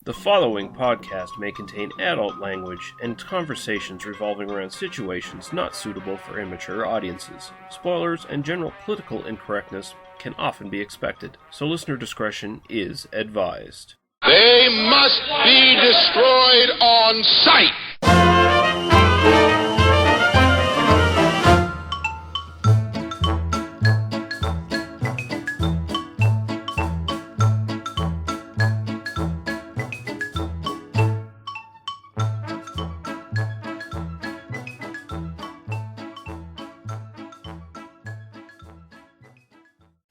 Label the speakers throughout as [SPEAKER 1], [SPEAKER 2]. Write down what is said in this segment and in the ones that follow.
[SPEAKER 1] The following podcast may contain adult language and conversations revolving around situations not suitable for immature audiences. Spoilers and general political incorrectness can often be expected, so listener discretion is advised.
[SPEAKER 2] They must be destroyed on sight!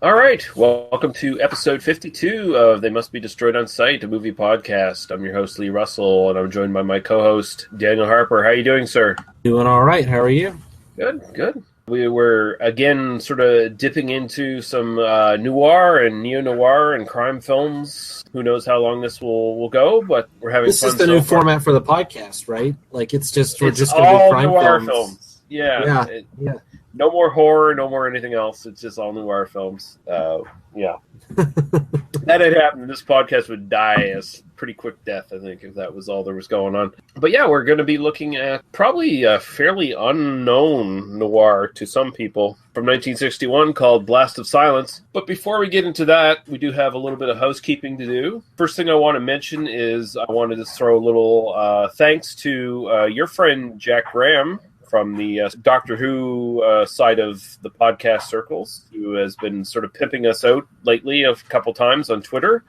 [SPEAKER 1] All right, welcome to episode 52 of They Must Be Destroyed on Sight, a movie podcast. I'm your host, Lee Russell, and I'm joined by my co-host, Daniel Harper. How are you doing, sir?
[SPEAKER 3] Doing all right. How are you?
[SPEAKER 1] Good. We were, again, sort of dipping into some noir and neo-noir and crime films. Who knows how long this will go, but we're having
[SPEAKER 3] This
[SPEAKER 1] fun
[SPEAKER 3] is the
[SPEAKER 1] so
[SPEAKER 3] new
[SPEAKER 1] far.
[SPEAKER 3] format for the podcast, right? Like, we're just going to
[SPEAKER 1] all
[SPEAKER 3] do crime
[SPEAKER 1] noir
[SPEAKER 3] films.
[SPEAKER 1] Yeah. No more horror, no more anything else. It's just all noir films. Yeah. That had happened. This podcast would die a pretty quick death, I think, if that was all there was going on. But yeah, we're going to be looking at probably a fairly unknown noir to some people from 1961 called Blast of Silence. But before we get into that, we do have a little bit of housekeeping to do. First thing I want to mention is I wanted to throw a little thanks to your friend Jack Graham from the Doctor Who side of the podcast circles, who has been sort of pimping us out lately a couple times on Twitter,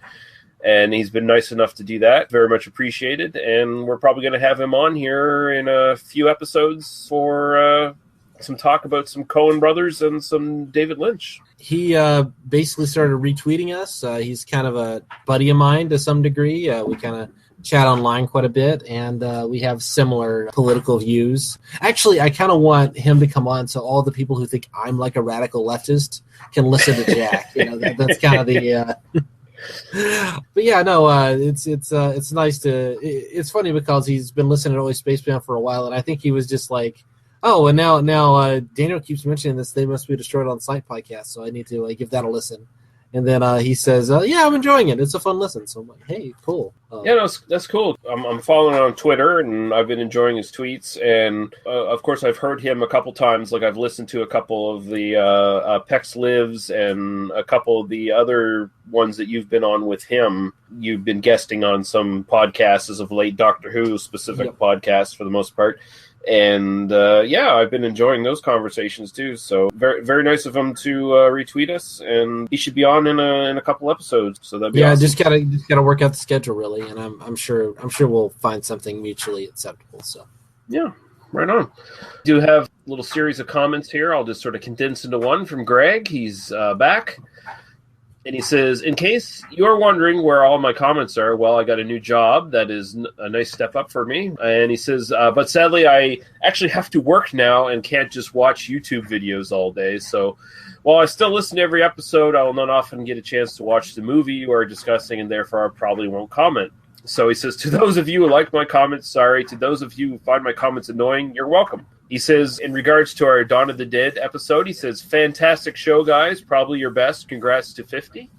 [SPEAKER 1] and he's been nice enough to do that. Very much appreciated, and we're probably going to have him on here in a few episodes for some talk about some Coen brothers and some David Lynch.
[SPEAKER 3] He basically started retweeting us. He's kind of a buddy of mine to some degree. We kind of chat online quite a bit, and we have similar political views. Actually, I kind of want him to come on so all the people who think I'm like a radical leftist can listen to Jack. That's kind of the... But yeah, no, it's nice to... It's funny because he's been listening to Always Spaceman for a while, and I think he was just like, oh, and now Daniel keeps mentioning this They Must Be Destroyed on Sight podcast, so I need to give that a listen. And then he says, yeah, I'm enjoying it. It's a fun listen. So I'm like, hey, cool.
[SPEAKER 1] Yeah, no, that's cool. I'm following him on Twitter, and I've been enjoying his tweets. And, of course, I've heard him a couple times. Like, I've listened to a couple of the Pex Lives and a couple of the other ones that you've been on with him. You've been guesting on some podcasts as of late, Doctor Who-specific podcasts for the most part. And, yeah, I've been enjoying those conversations, too. So very, very nice of him to retweet us, and he should be on in a couple episodes. So that'd be awesome.
[SPEAKER 3] just gotta work out the schedule, really, and I'm sure we'll find something mutually acceptable. So
[SPEAKER 1] yeah, right on. Do have a little series of comments here. I'll just sort of condense into one from Greg. He's back. And he says, in case you're wondering where all my comments are, well, I got a new job. That is a nice step up for me. And he says, but sadly, I actually have to work now and can't just watch YouTube videos all day. So while I still listen to every episode, I will not often get a chance to watch the movie you are discussing, and therefore I probably won't comment. So he says, to those of you who like my comments, sorry. To those of you who find my comments annoying, you're welcome. He says, in regards to our Dawn of the Dead episode, he says, fantastic show, guys. Probably your best. Congrats to 50.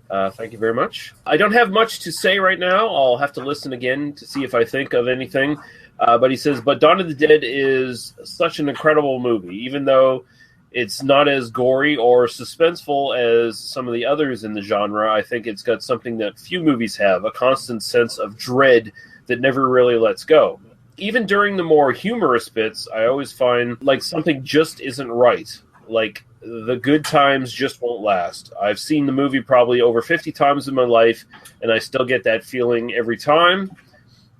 [SPEAKER 1] Thank you very much. I don't have much to say right now. I'll have to listen again to see if I think of anything. But he says, but Dawn of the Dead is such an incredible movie, even though it's not as gory or suspenseful as some of the others in the genre. I think it's got something that few movies have, a constant sense of dread that never really lets go. Even during the more humorous bits, I always find like something just isn't right. Like the good times just won't last. I've seen the movie probably over 50 times in my life, and I still get that feeling every time.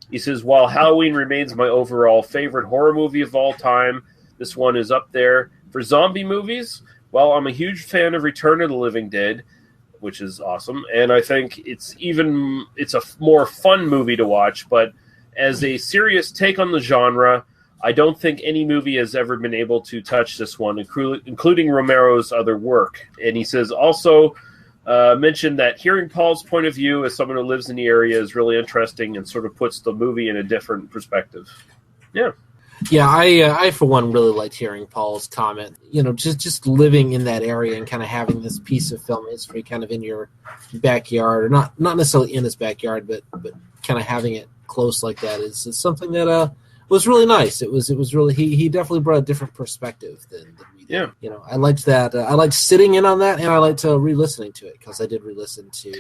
[SPEAKER 1] He says, while Halloween remains my overall favorite horror movie of all time, this one is up there. For zombie movies, well, I'm a huge fan of Return of the Living Dead, which is awesome, and I think it's a more fun movie to watch, but as a serious take on the genre, I don't think any movie has ever been able to touch this one, including Romero's other work. And he says also mentioned that hearing Paul's point of view as someone who lives in the area is really interesting and sort of puts the movie in a different perspective. Yeah.
[SPEAKER 3] Yeah, I for one really liked hearing Paul's comment. Just living in that area and kind of having this piece of film history kind of in your backyard, or not necessarily in his backyard, but kind of having it close like that is something that was really nice. It was really he definitely brought a different perspective than we did.
[SPEAKER 1] Yeah.
[SPEAKER 3] You know, I liked that. I liked sitting in on that, and I liked re-listening to it because I did re-listen to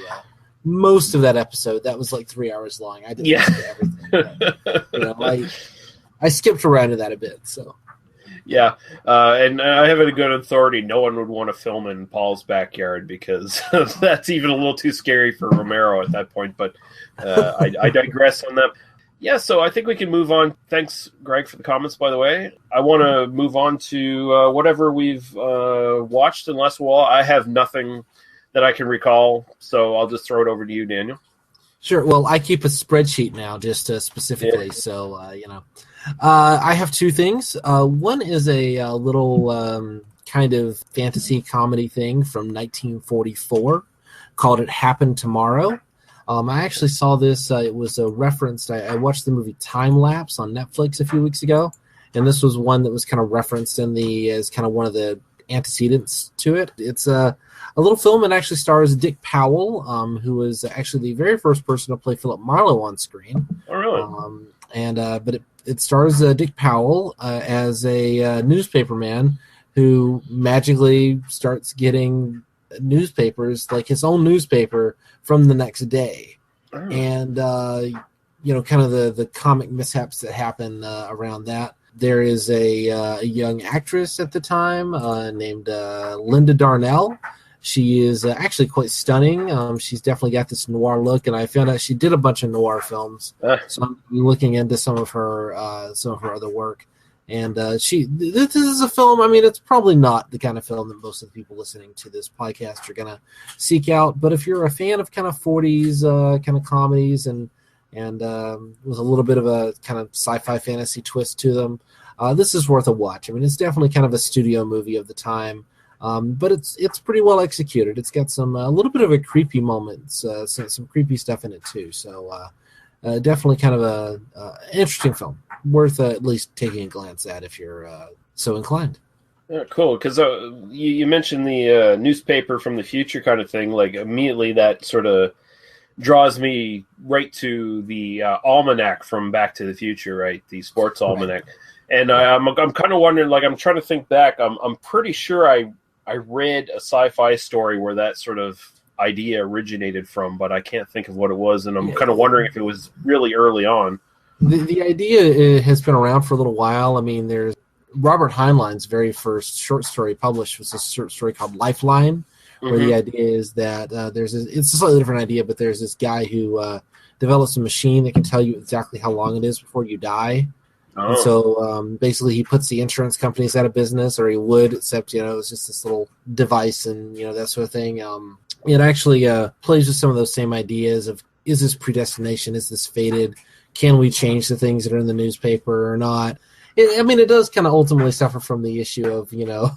[SPEAKER 3] most of that episode. That was like 3 hours long. I didn't listen to everything. But, you know, I skipped around to that a bit. So.
[SPEAKER 1] Yeah, and I have it a good authority. No one would want to film in Paul's backyard because that's even a little too scary for Romero at that point. But I digress on that. Yeah, so I think we can move on. Thanks, Greg, for the comments, by the way. I want to move on to whatever we've watched in the last while. I have nothing that I can recall, so I'll just throw it over to you, Daniel.
[SPEAKER 3] Sure. Well, I keep a spreadsheet now, just specifically. Yeah. So, you know, I have two things. One is a little kind of fantasy comedy thing from 1944 called It Happened Tomorrow. I actually saw this. It was referenced. I watched the movie Time Lapse on Netflix a few weeks ago, and this was one that was kind of referenced as kind of one of the antecedents to it. It's a little film. It actually stars Dick Powell, who was actually the very first person to play Philip Marlowe on screen.
[SPEAKER 1] Oh, really?
[SPEAKER 3] But it stars Dick Powell as a newspaperman who magically starts getting newspapers, like his own newspaper, from the next day. Oh. And you know, kind of the comic mishaps that happen around that. There is a young actress at the time named Linda Darnell. She is actually quite stunning. She's definitely got this noir look, and I found out she did a bunch of noir films. So I'm looking into some of her other work. And this is a film. I mean, it's probably not the kind of film that most of the people listening to this podcast are gonna seek out. But if you're a fan of kind of 40s kind of comedies and with a little bit of a kind of sci-fi fantasy twist to them, this is worth a watch. I mean, it's definitely kind of a studio movie of the time, but it's pretty well executed. It's got some a little bit of a creepy moments, some creepy stuff in it too. So definitely kind of a interesting film, worth at least taking a glance at if you're so inclined.
[SPEAKER 1] Yeah, cool. Because you mentioned the newspaper from the future kind of thing. Like immediately, that sort of draws me right to the almanac from Back to the Future, right? The sports almanac. And I'm kind of wondering, like, I'm trying to think back. I'm pretty sure I read a sci-fi story where that sort of idea originated from, but I can't think of what it was, and I'm kind of wondering if it was really early on.
[SPEAKER 3] The idea has been around for a little while. I mean, there's Robert Heinlein's very first short story published was a short story called Lifeline, where the idea is that it's a slightly different idea, but there's this guy who develops a machine that can tell you exactly how long it is before you die. Oh. And so basically he puts the insurance companies out of business, or he would, except, you know, it's just this little device and, you know, that sort of thing. It actually plays with some of those same ideas of, is this predestination? Is this fated? Can we change the things that are in the newspaper or not? It does kind of ultimately suffer from the issue of, you know,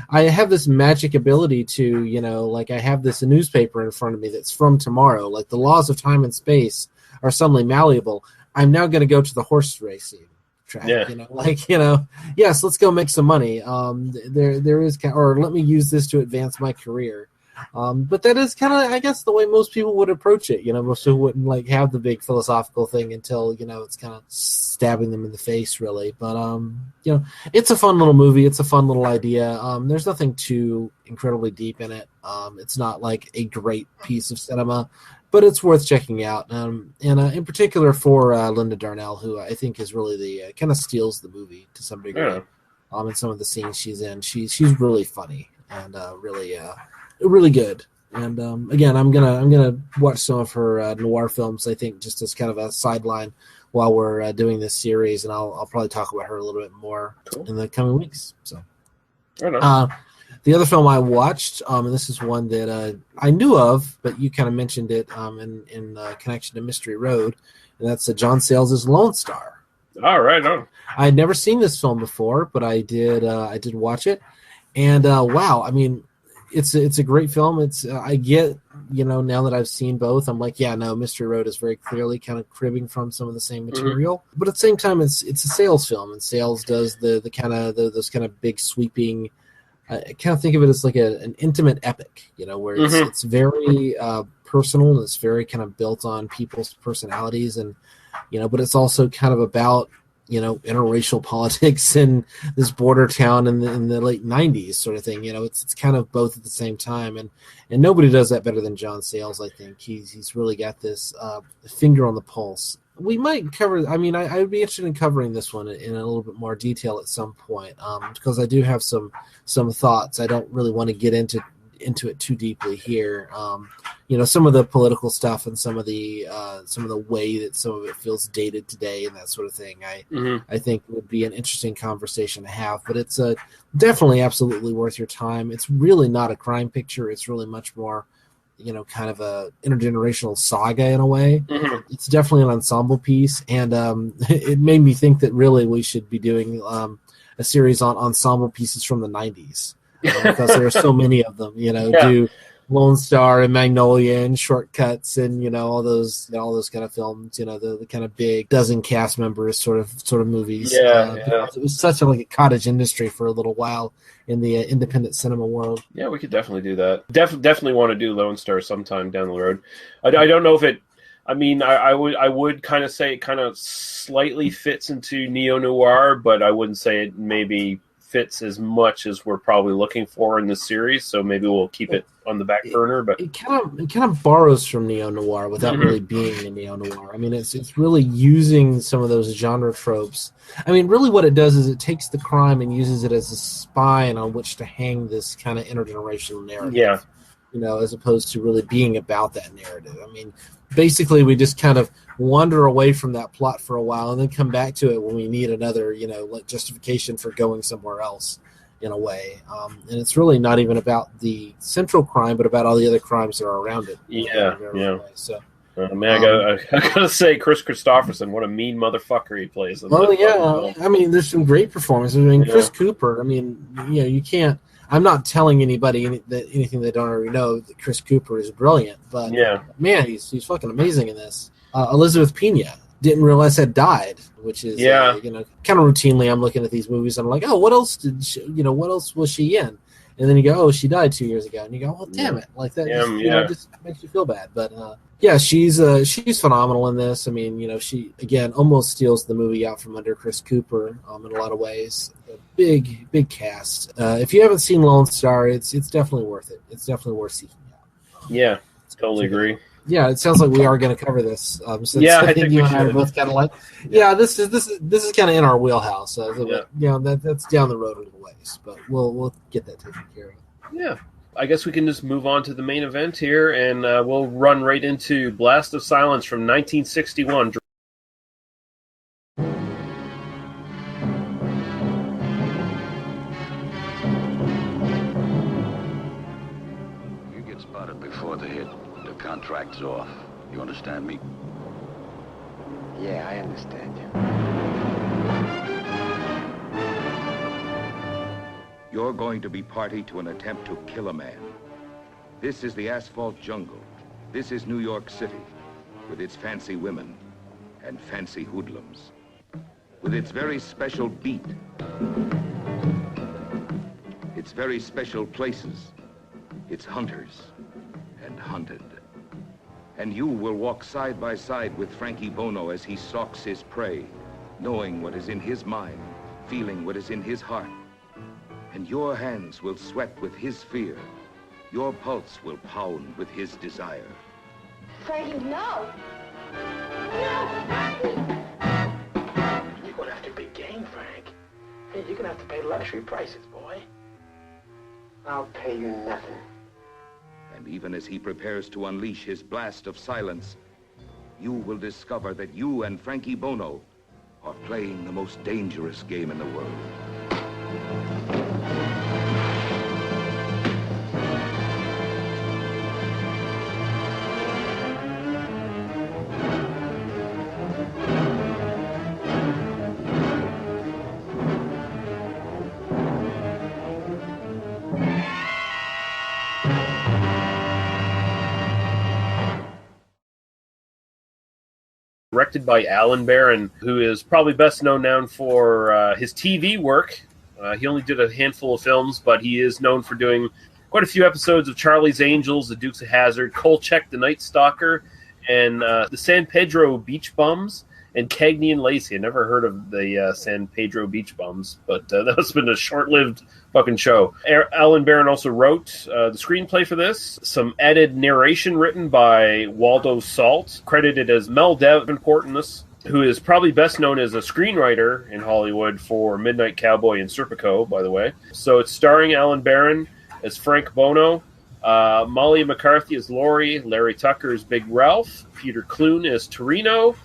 [SPEAKER 3] I have this magic ability to, you know, like I have this newspaper in front of me that's from tomorrow. Like the laws of time and space are suddenly malleable. I'm now going to go to the horse racing track, you know, like, you know, yes, let's go make some money. There is, or let me use this to advance my career. But that is kind of, I guess, the way most people would approach it. You know, most people wouldn't like have the big philosophical thing until, you know, it's kind of stabbing them in the face, really. But you know, it's a fun little movie. It's a fun little idea. There's nothing too incredibly deep in it. It's not like a great piece of cinema, but it's worth checking out. And in particular for Linda Darnell, who I think is really the kind of steals the movie to some degree. Yeah. In some of the scenes she's in, she's really funny and really good. And again, I'm gonna watch some of her noir films, I think, just as kind of a sideline while we're doing this series, and I'll probably talk about her a little bit more in the coming weeks. So the other film I watched, and this is one that I knew of, but you kind of mentioned it in connection to Mystery Road, and that's John Sayles' Lone Star.
[SPEAKER 1] All right.
[SPEAKER 3] I had never seen this film before, but I did watch it, and wow, I mean, it's a great film. It's I get, you know, now that I've seen both, I'm like, yeah, no, Mystery Road is very clearly kind of cribbing from some of the same material, but at the same time, it's a Sayles film, and Sayles does the kind of those kind of big sweeping. I kind of think of it as like an intimate epic, you know, where it's very personal, and it's very kind of built on people's personalities, and but it's also kind of about interracial politics in this border town in the late 90s sort of thing. It's kind of both at the same time, and nobody does that better than John Sayles. I think he's really got this finger on the pulse. We might cover, I would be interested in covering this one in a little bit more detail at some point, because I do have some thoughts. I don't really want to get into it too deeply here. Some of the political stuff and some of the way that some of it feels dated today and that sort of thing, I think would be an interesting conversation to have. But it's definitely absolutely worth your time. It's really not a crime picture. It's really much more kind of a intergenerational saga in a way. It's definitely an ensemble piece, and it made me think that really we should be doing a series on ensemble pieces from the 90s, because there are so many of them. Do Lone Star and Magnolia and Shortcuts and all those kind of films. The kind of big dozen cast members sort of movies. Because it was such a cottage industry for a little while in the independent cinema world.
[SPEAKER 1] Yeah, we could definitely do that. Definitely want to do Lone Star sometime down the road. I don't know if it. I would kind of say it kind of slightly fits into neo-noir, but I wouldn't say it maybe fits as much as we're probably looking for in this series. So maybe we'll keep it on the back burner. But
[SPEAKER 3] it kind of borrows from neo-noir without really being a neo-noir. It's really using some of those genre tropes. Really what it does is it takes the crime and uses it as a spine on which to hang this kind of intergenerational narrative.
[SPEAKER 1] Yeah.
[SPEAKER 3] As opposed to really being about that narrative. Basically we just kind of wander away from that plot for a while and then come back to it when we need another, justification for going somewhere else in a way. And it's really not even about the central crime, but about all the other crimes that are around it.
[SPEAKER 1] Yeah.
[SPEAKER 3] So,
[SPEAKER 1] I gotta say, Chris Christopherson, what a mean motherfucker he plays.
[SPEAKER 3] There's some great performances. Chris Cooper, you can't. I'm not telling anybody anything they don't already know, that Chris Cooper is brilliant, but man, he's fucking amazing in this. Elizabeth Pena, didn't realize had died, which is kind of routinely I'm looking at these movies and I'm like, oh, what else was she in? And then you go, oh, she died 2 years ago, and you go, oh, damn it, like that, just makes you feel bad. But she's phenomenal in this. She again almost steals the movie out from under Chris Cooper in a lot of ways. A big cast. If you haven't seen Lone Star, it's definitely worth it. It's definitely worth seeking out.
[SPEAKER 1] Yeah, totally agree.
[SPEAKER 3] Yeah, it sounds like we are going to cover this.
[SPEAKER 1] I think you and I are
[SPEAKER 3] both kind of like, this is kind of in our wheelhouse. That's down the road a little ways, but we'll get that taken care of.
[SPEAKER 1] Yeah, I guess we can just move on to the main event here, and we'll run right into Blast of Silence from 1961.
[SPEAKER 4] You get spotted before the hit. The contract's off. You understand me?
[SPEAKER 5] Yeah, I understand you.
[SPEAKER 6] You're going to be party to an attempt to kill a man. This is the asphalt jungle. This is New York City, with its fancy women and fancy hoodlums, with its very special beat, its very special places, its hunters and hunted. And you will walk side by side with Frankie Bono as he stalks his prey, knowing what is in his mind, feeling what is in his heart. And your hands will sweat with his fear. Your pulse will pound with his desire.
[SPEAKER 7] Frankie, no! No, Frankie!
[SPEAKER 8] You're going after big game, Frank. Hey, you're going to have to pay luxury prices, boy.
[SPEAKER 5] I'll pay you nothing.
[SPEAKER 6] And even as he prepares to unleash his blast of silence, you will discover that you and Frankie Bono are playing the most dangerous game in the world.
[SPEAKER 1] Directed by Alan Barron, who is probably best known for his TV work. He only did a handful of films, but he is known for doing quite a few episodes of Charlie's Angels, The Dukes of Hazzard, Kolchak the Night Stalker, and the San Pedro Beach Bums, and Cagney and Lacey. I never heard of the San Pedro Beach Bums, but that's been a short-lived fucking show. Alan Barron also wrote the screenplay for this. Some added narration written by Waldo Salt, credited as Mel Davenport in this, who is probably best known as a screenwriter in Hollywood for Midnight Cowboy and Serpico, by the way. So it's starring Alan Barron as Frank Bono, Molly McCarthy as Laurie, Larry Tucker as Big Ralph, Peter Clune as Torino,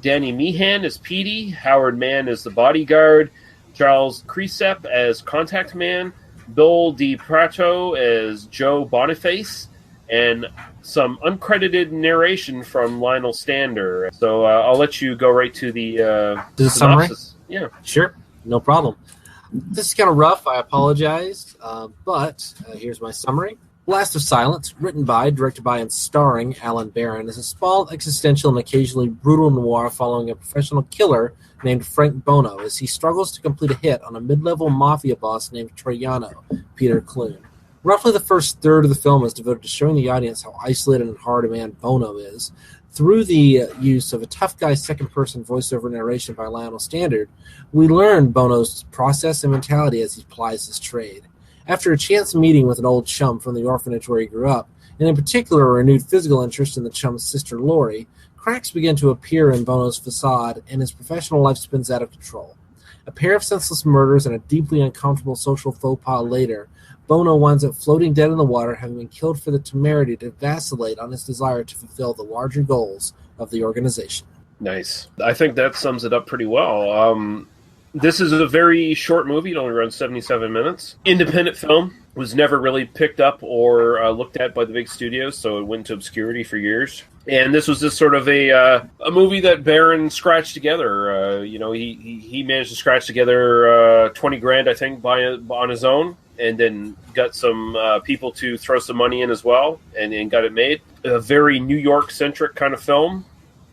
[SPEAKER 1] Danny Meehan as Petey, Howard Mann as the bodyguard, Charles Cresep as Contact Man, Bill DiPrato as Joe Boniface, and some uncredited narration from Lionel Stander. So I'll let you go right to the
[SPEAKER 3] synopsis.
[SPEAKER 1] Yeah,
[SPEAKER 3] sure, no problem. This is kind of rough. I apologize, but here's my summary. Blast of Silence, written by, directed by, and starring Alan Barron, is a small, existential, and occasionally brutal noir following a professional killer named Frank Bono as he struggles to complete a hit on a mid-level mafia boss named Troiano, Peter Clune. Roughly the first third of the film is devoted to showing the audience how isolated and hard a man Bono is. Through the use of a tough guy second-person voiceover narration by Lionel Stander, we learn Bono's process and mentality as he plies his trade. After a chance meeting with an old chum from the orphanage where he grew up, and in particular a renewed physical interest in the chum's sister Laurie, cracks begin to appear in Bono's facade and his professional life spins out of control. A pair of senseless murders and a deeply uncomfortable social faux pas later, Bono winds up floating dead in the water, having been killed for the temerity to vacillate on his desire to fulfill the larger goals of the organization.
[SPEAKER 1] Nice. I think that sums it up pretty well. This is a very short movie. It only runs 77 minutes. Independent film. Was never really picked up or looked at by the big studios, so it went into obscurity for years. And this was just sort of a movie that Barron scratched together. He managed to scratch together $20,000, I think, on his own, and then got some people to throw some money in as well, and got it made. A very New York-centric kind of film.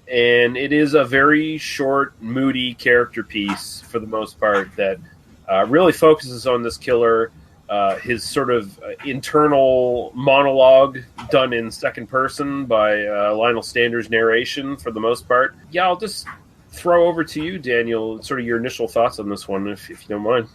[SPEAKER 1] And it is a very short, moody character piece, for the most part, that really focuses on this killer, his sort of internal monologue done in second person by Lionel Stander's narration, for the most part. Yeah, I'll just throw over to you, Daniel, sort of your initial thoughts on this one, if you don't mind.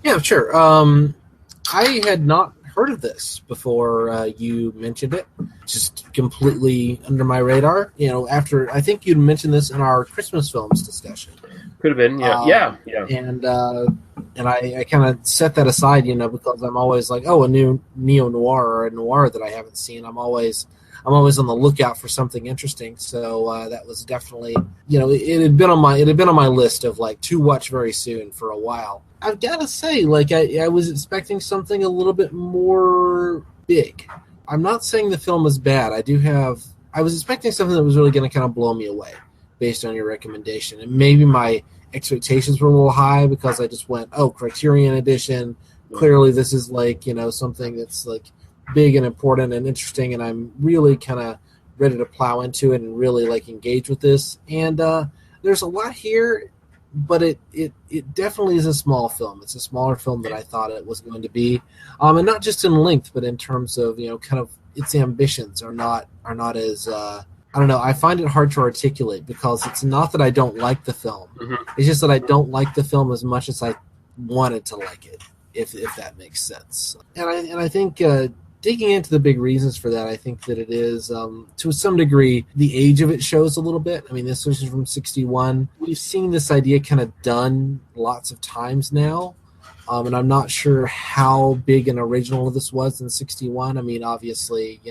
[SPEAKER 3] Yeah, sure. I had not heard of this before you mentioned it. Just completely under my radar. After I think you'd mentioned this in our Christmas films discussion.
[SPEAKER 1] Could have been, yeah.
[SPEAKER 3] And I kind of set that aside, because I'm always like, a new neo-noir or a noir that I haven't seen. I'm always on the lookout for something interesting. So that was definitely, it had been on my list of like to watch very soon for a while. I've got to say, like I was expecting something a little bit more big. I'm not saying the film is bad. I was expecting something that was really going to kind of blow me away based on your recommendation. And maybe my expectations were a little high because I just went, Criterion Edition. Clearly this is like, something that's like big and important and interesting, and I'm really kind of ready to plow into it and really like engage with this. And there's a lot here, but it definitely is a small film. It's a smaller film than I thought it was going to be, and not just in length, but in terms of kind of its ambitions are not as I don't know. I find it hard to articulate because it's not that I don't like the film. Mm-hmm. It's just that I don't like the film as much as I wanted to like it, if that makes sense. And I think digging into the big reasons for that, I think that it is, to some degree, the age of it shows a little bit. I mean, this was from 1961. We've seen this idea kind of done lots of times now, and I'm not sure how big an original this was in 1961. I mean, obviously,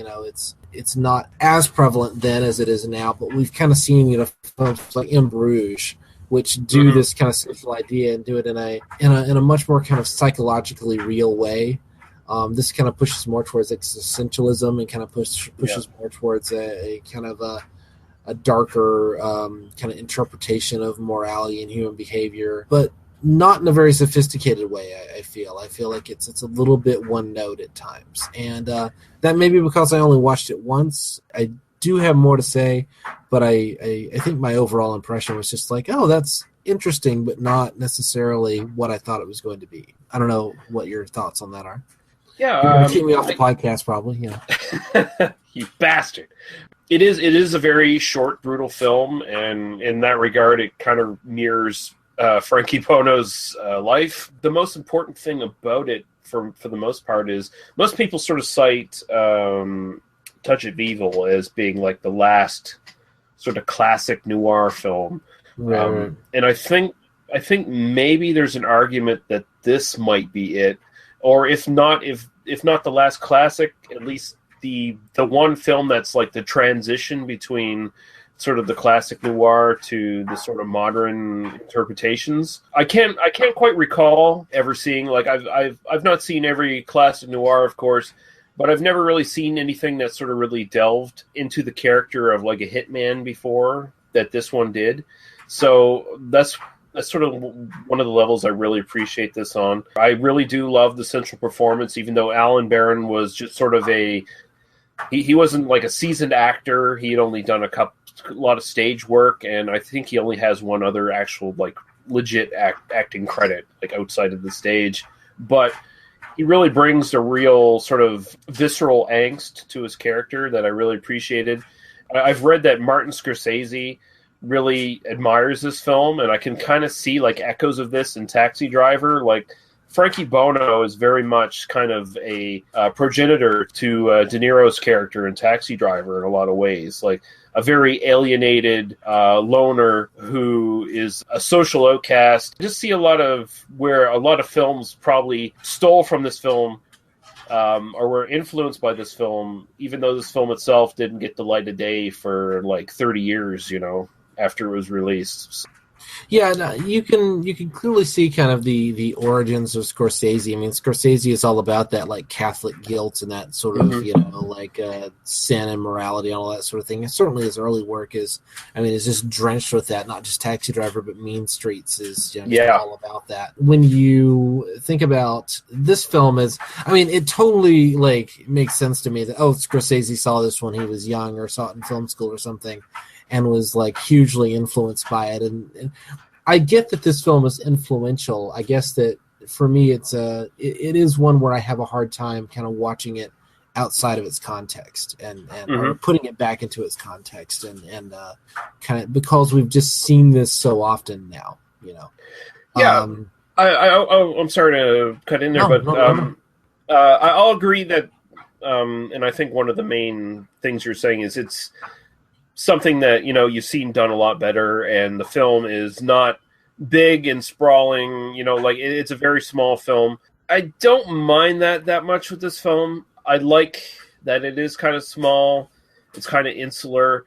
[SPEAKER 3] it's not as prevalent then as it is now, but we've kind of seen, films like In Bruges, which do this kind of social idea and do it in a much more kind of psychologically real way. This kind of pushes more towards existentialism and kind of pushes more towards a kind of a darker kind of interpretation of morality and human behavior, but not in a very sophisticated way. I feel like it's a little bit one note at times, and that may be because I only watched it once. I do have more to say, but I think my overall impression was just like, that's interesting, but not necessarily what I thought it was going to be. I don't know what your thoughts on that are.
[SPEAKER 1] Yeah,
[SPEAKER 3] You're gonna keep me off the podcast, probably. Yeah.
[SPEAKER 1] you bastard. It is a very short, brutal film, and in that regard, it kind of mirrors Frankie Bono's life. The most important thing about it, for the most part, is most people sort of cite Touch of Evil as being like the last sort of classic noir film,
[SPEAKER 3] Right.
[SPEAKER 1] And I think maybe there's an argument that this might be it, or if not the last classic, at least the one film that's like the transition between sort of the classic noir to the sort of modern interpretations. I can't quite recall ever seeing, like, I've not seen every classic noir, of course, but I've never really seen anything that sort of really delved into the character of like a hitman before that this one did. So that's sort of one of the levels I really appreciate this on. I really do love the central performance, even though Alan Barron was just sort of he wasn't like a seasoned actor. He had only done a lot of stage work, and I think he only has one other actual like legit acting credit, like outside of the stage. But he really brings a real sort of visceral angst to his character that I really appreciated. I've read that Martin Scorsese really admires this film, and I can kind of see like echoes of this in Taxi Driver. Like, Frankie Bono is very much kind of a progenitor to De Niro's character in Taxi Driver in a lot of ways. Like a very alienated loner who is a social outcast. I just see a lot of where a lot of films probably stole from this film or were influenced by this film, even though this film itself didn't get the light of day for like 30 years, after it was released.
[SPEAKER 3] Yeah, no, you can clearly see kind of the origins of Scorsese. I mean, Scorsese is all about that like Catholic guilt and that sort of like sin and morality and all that sort of thing. And certainly his early work is just drenched with that. Not just Taxi Driver, but Mean Streets is all about that. When you think about this film, it totally like makes sense to me that Scorsese saw this when he was young or saw it in film school or something, and was like hugely influenced by it. And I get that this film is influential. I guess that for me, it is one where I have a hard time kind of watching it outside of its context and or putting it back into its context and kind of, because we've just seen this so often now,
[SPEAKER 1] Yeah. I'm sorry to cut in there, I'll agree that, and I think one of the main things you're saying is it's something that you've seen done a lot better, and the film is not big and sprawling. Like it's a very small film. I don't mind that much with this film. I like that it is kind of small. It's kind of insular.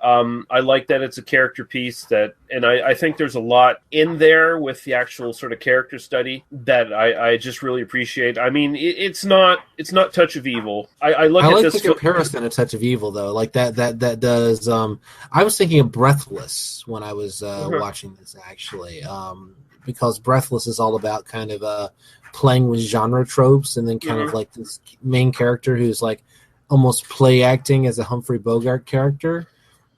[SPEAKER 1] I like that it's a character piece and I think there's a lot in there with the actual sort of character study that I just really appreciate. I mean, it's not Touch of Evil. I like
[SPEAKER 3] the comparison of Touch of Evil though. Like that does. I was thinking of Breathless when I was watching this actually, because Breathless is all about kind of playing with genre tropes and then kind of like this main character who's like almost play acting as a Humphrey Bogart character.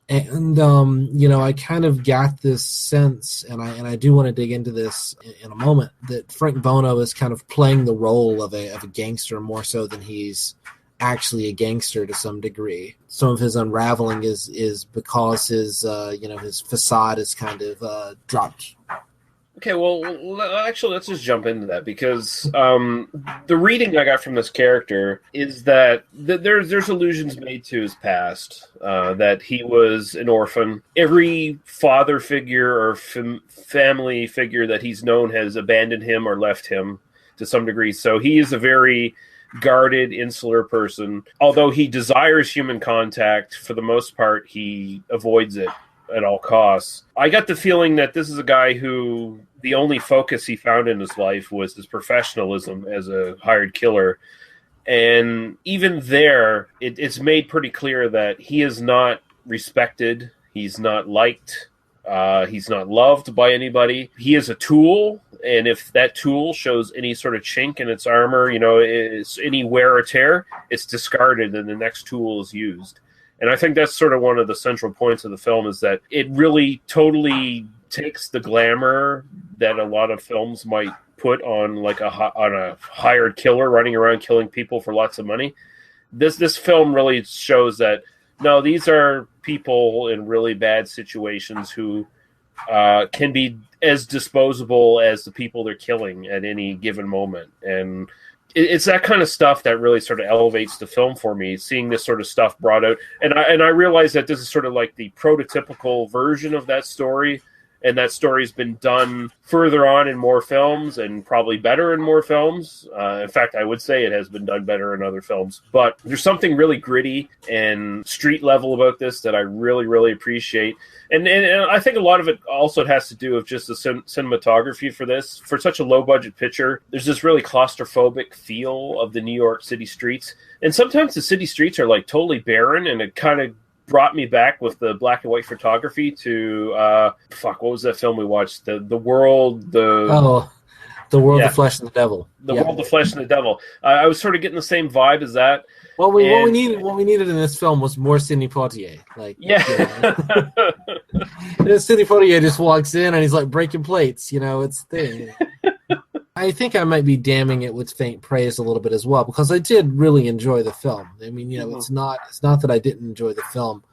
[SPEAKER 3] And I kind of got this sense, and I do want to dig into this in a moment, that Frank Bono is kind of playing the role of a gangster more so than he's actually a gangster to some degree. Some of his unraveling is because his his facade is kind of dropped.
[SPEAKER 1] Okay, well, actually, let's just jump into that, because the reading I got from this character is that there's allusions made to his past, that he was an orphan. Every father figure or family figure that he's known has abandoned him or left him to some degree. So he is a very guarded, insular person. Although he desires human contact, for the most part, he avoids it at all costs. I got the feeling that this is a guy who the only focus he found in his life was his professionalism as a hired killer. And even there, it's made pretty clear that he is not respected. He's not liked. He's not loved by anybody. He is a tool. And if that tool shows any sort of chink in its armor, it's any wear or tear, it's discarded and the next tool is used. And I think that's sort of one of the central points of the film, is that it really totally takes the glamour that a lot of films might put on like a hired killer running around killing people for lots of money. This film really shows that no, these are people in really bad situations who can be as disposable as the people they're killing at any given moment. And it's that kind of stuff that really sort of elevates the film for me, seeing this sort of stuff brought out. And I realize that this is sort of like the prototypical version of that story, and that story's been done further on in more films and probably better in more films. In fact, I would say it has been done better in other films. But there's something really gritty and street level about this that I really, really appreciate. And I think a lot of it also has to do with just the cinematography for this. For such a low-budget picture, there's this really claustrophobic feel of the New York City streets. And sometimes the city streets are like totally barren, and it kind of brought me back with the black and white photography to what was that film we watched? The World, The World, The Flesh and the Devil. The World, The Flesh and the Devil. I was sort of getting the same vibe as that.
[SPEAKER 3] What we needed in this film was more Sidney Poitier. Sidney Poitier just walks in and he's like breaking plates. It's the thing. I think I might be damning it with faint praise a little bit as well, because I did really enjoy the film. I mean, it's not that I didn't enjoy the film,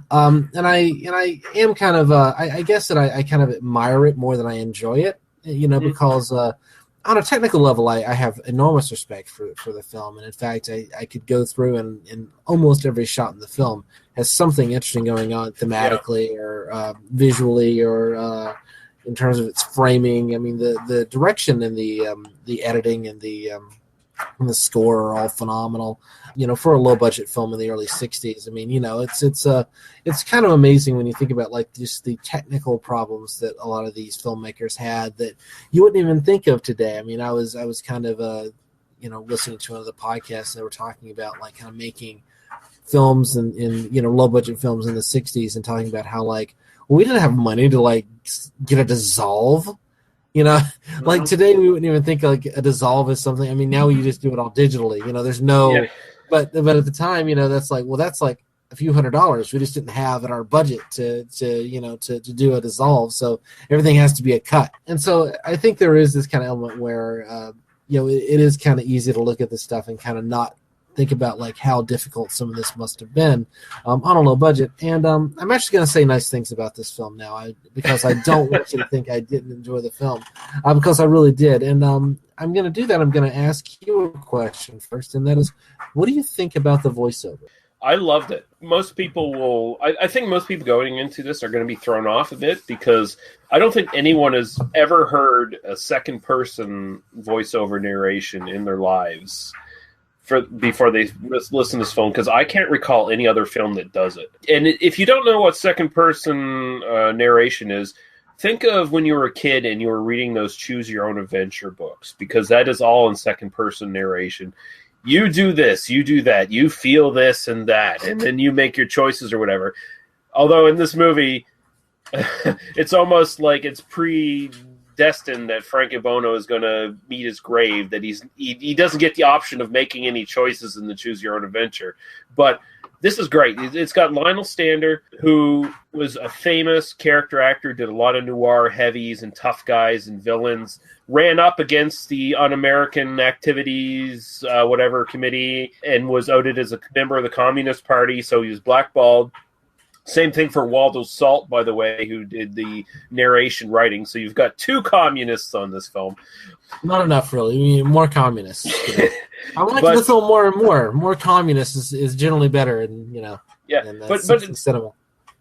[SPEAKER 3] and I am kind of I guess that I kind of admire it more than I enjoy it. Because on a technical level, I have enormous respect for the film, and in fact, I could go through and almost every shot in the film has something interesting going on thematically or visually or in terms of its framing. I mean, the direction and the editing and the score are all phenomenal. For a low budget film in the early '60s. I mean, it's kind of amazing when you think about like just the technical problems that a lot of these filmmakers had that you wouldn't even think of today. I mean, I was kind of listening to one of the podcasts, and they were talking about like kind of making films in low budget films in the '60s, and talking about how like we didn't have money to like get a dissolve. Like today we wouldn't even think like a dissolve is something. I mean, now you just do it all digitally. There's no, but at the time, that's like a few $100s. We just didn't have in our budget to do a dissolve. So everything has to be a cut. And so I think there is this kind of element where it is kind of easy to look at this stuff and kind of not think about like how difficult some of this must have been on a low budget. And I'm actually going to say nice things about this film now, because I don't want you to think I didn't enjoy the film, because I really did. And I'm going to do that. I'm going to ask you a question first, and that is, what do you think about the voiceover?
[SPEAKER 1] I loved it. Most people I think most people going into this are going to be thrown off a bit, because I don't think anyone has ever heard a second person voiceover narration in their lives before they listen to this film, because I can't recall any other film that does it. And if you don't know what second person narration is, think of when you were a kid and you were reading those choose your own adventure books, because that is all in second person narration. You do this, you do that, you feel this and that, and then you make your choices or whatever. Although in this movie, it's almost like it's predestined that Frankie Bono is going to meet his grave, that he doesn't get the option of making any choices in the Choose Your Own Adventure. But this is great. It's got Lionel Stander, who was a famous character actor, did a lot of noir heavies and tough guys and villains, ran up against the Un-American Activities, whatever committee, and was outed as a member of the Communist Party, so he was blackballed. Same thing for Waldo Salt, by the way, who did the narration writing. So you've got two communists on this film.
[SPEAKER 3] Not enough, really. I mean, more communists. I like this film more and more. More communists is generally better, and cinema.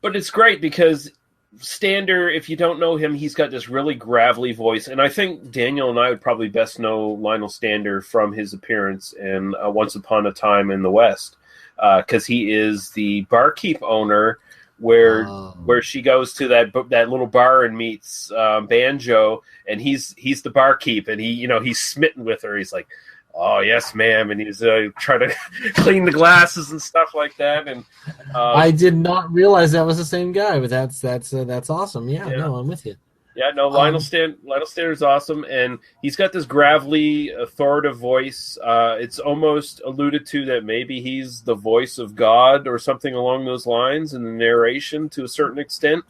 [SPEAKER 1] But it's great because Stander, if you don't know him, he's got this really gravelly voice, and I think Daniel and I would probably best know Lionel Stander from his appearance in Once Upon a Time in the West, because he is the barkeep owner where she goes to that little bar and meets Banjo, and he's the barkeep, and he's smitten with her. He's like, "Oh yes, ma'am," and he's trying to clean the glasses and stuff like that. And
[SPEAKER 3] I did not realize that was the same guy, but that's awesome. Yeah, no, I'm with you.
[SPEAKER 1] Yeah, no, Lionel Stander is awesome, and he's got this gravelly, authoritative voice. It's almost alluded to that maybe he's the voice of God or something along those lines in the narration to a certain extent.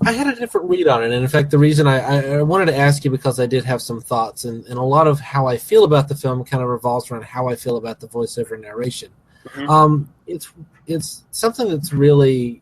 [SPEAKER 3] I had a different read on it, and in fact, the reason I wanted to ask you because I did have some thoughts, and a lot of how I feel about the film kind of revolves around how I feel about the voiceover narration. It's something that's really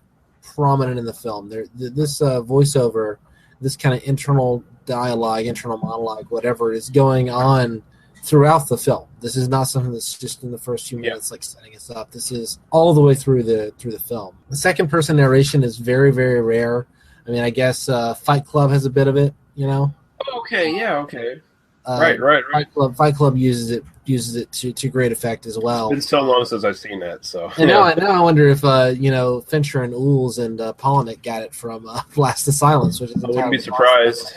[SPEAKER 3] prominent in the film. This voiceover, this kind of internal dialogue, internal monologue, whatever is going on throughout the film. This is not something that's just in the first few minutes, like setting us up. This is all the way through the film. The second person narration is very, very rare. I mean, I guess Fight Club has a bit of it, you know.
[SPEAKER 1] Okay, yeah, okay. Right.
[SPEAKER 3] Fight Club uses it to great effect as well.
[SPEAKER 1] It's been so long since I've seen that, so.
[SPEAKER 3] And now I wonder if Fincher and Ools and Polinick got it from Blast of Silence, which is
[SPEAKER 1] I wouldn't be surprised.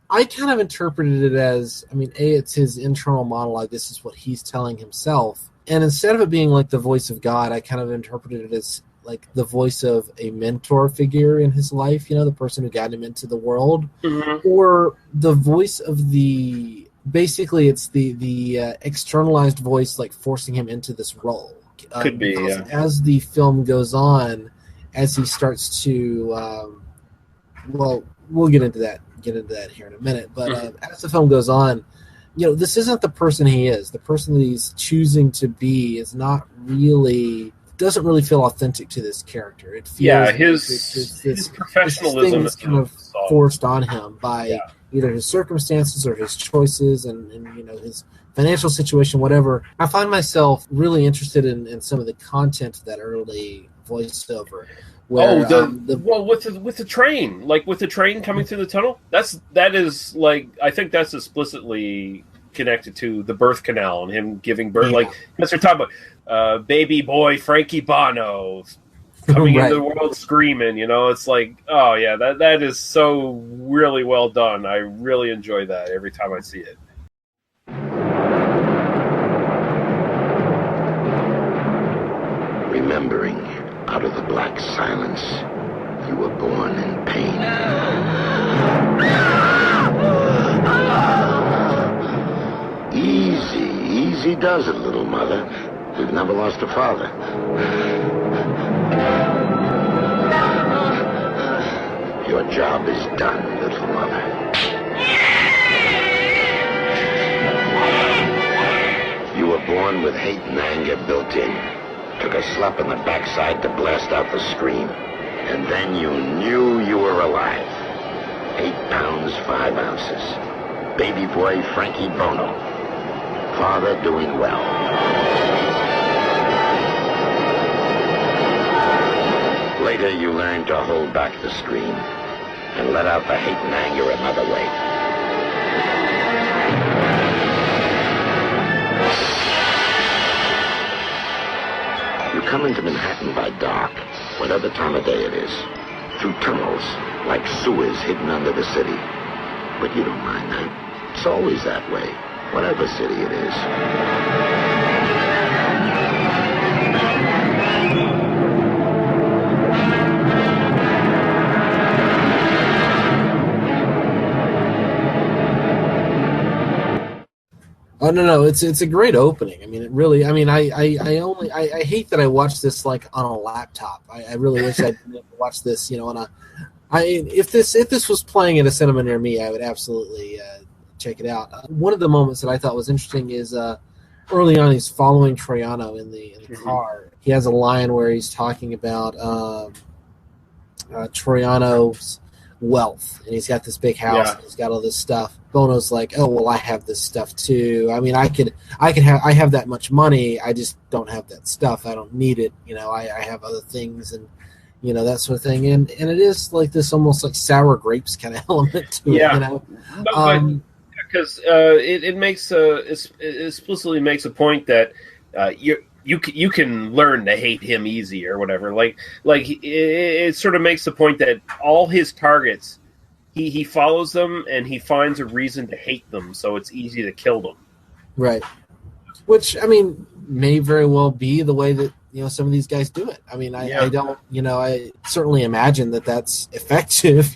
[SPEAKER 3] I kind of interpreted it as, I mean, it's his internal monologue. This is what he's telling himself, and instead of it being like the voice of God, I kind of interpreted it as like the voice of a mentor figure in his life, the person who got him into the world, or the voice of basically it's the externalized voice, like forcing him into this role.
[SPEAKER 1] Could be, yeah.
[SPEAKER 3] As the film goes on, as he starts to, we'll get into that here in a minute, but as the film goes on, this isn't the person he is. The person that he's choosing to be is not really, doesn't really feel authentic to this character. It feels
[SPEAKER 1] his professionalism
[SPEAKER 3] is kind of forced on him by either his circumstances or his choices and his financial situation, whatever. I find myself really interested in some of the content of that early voiceover. Where,
[SPEAKER 1] with the train, like with the train coming through the tunnel, that is like, I think that's explicitly connected to the birth canal and him giving birth. Like that's what they're talking about. Baby boy Frankie Bono coming into the world screaming. It's like, oh yeah, that is so really well done. I really enjoy that every time I see it.
[SPEAKER 9] Remembering. Out of the black silence, you were born in pain. Easy does it, little mother. We've never lost a father. Your job is done, little mother. You were born with hate and anger built in. Took a slap on the backside to blast out the scream. And then you knew you were alive. 8 pounds, 5 ounces. Baby boy Frankie Bono. Father doing well. Later you learned to hold back the scream and let out the hate and anger another way. You come into Manhattan by dark, whatever time of day it is, through tunnels like sewers hidden under the city. But you don't mind that. It's always that way, whatever city it is.
[SPEAKER 3] Oh no! It's a great opening. I mean, it really. I mean, I hate that I watched this like on a laptop. I really wish I'd watched this, on a. If this was playing at a cinema near me, I would absolutely check it out. One of the moments that I thought was interesting is early on he's following Troiano in the car. He has a line where he's talking about Troiano's wealth, and he's got this big house, and he's got all this stuff. Bono's like, oh well, I have this stuff too. I mean, I have that much money. I just don't have that stuff. I don't need it. I have other things, and that sort of thing. And it is like this almost like sour grapes kind of element to it.
[SPEAKER 1] Because it makes it explicitly makes a point that you can learn to hate him easy or whatever. Like it sort of makes the point that all his targets. He follows them and he finds a reason to hate them, so it's easy to kill them.
[SPEAKER 3] Right. Which, I mean, may very well be the way that some of these guys do it. I mean, I don't, I certainly imagine that that's effective.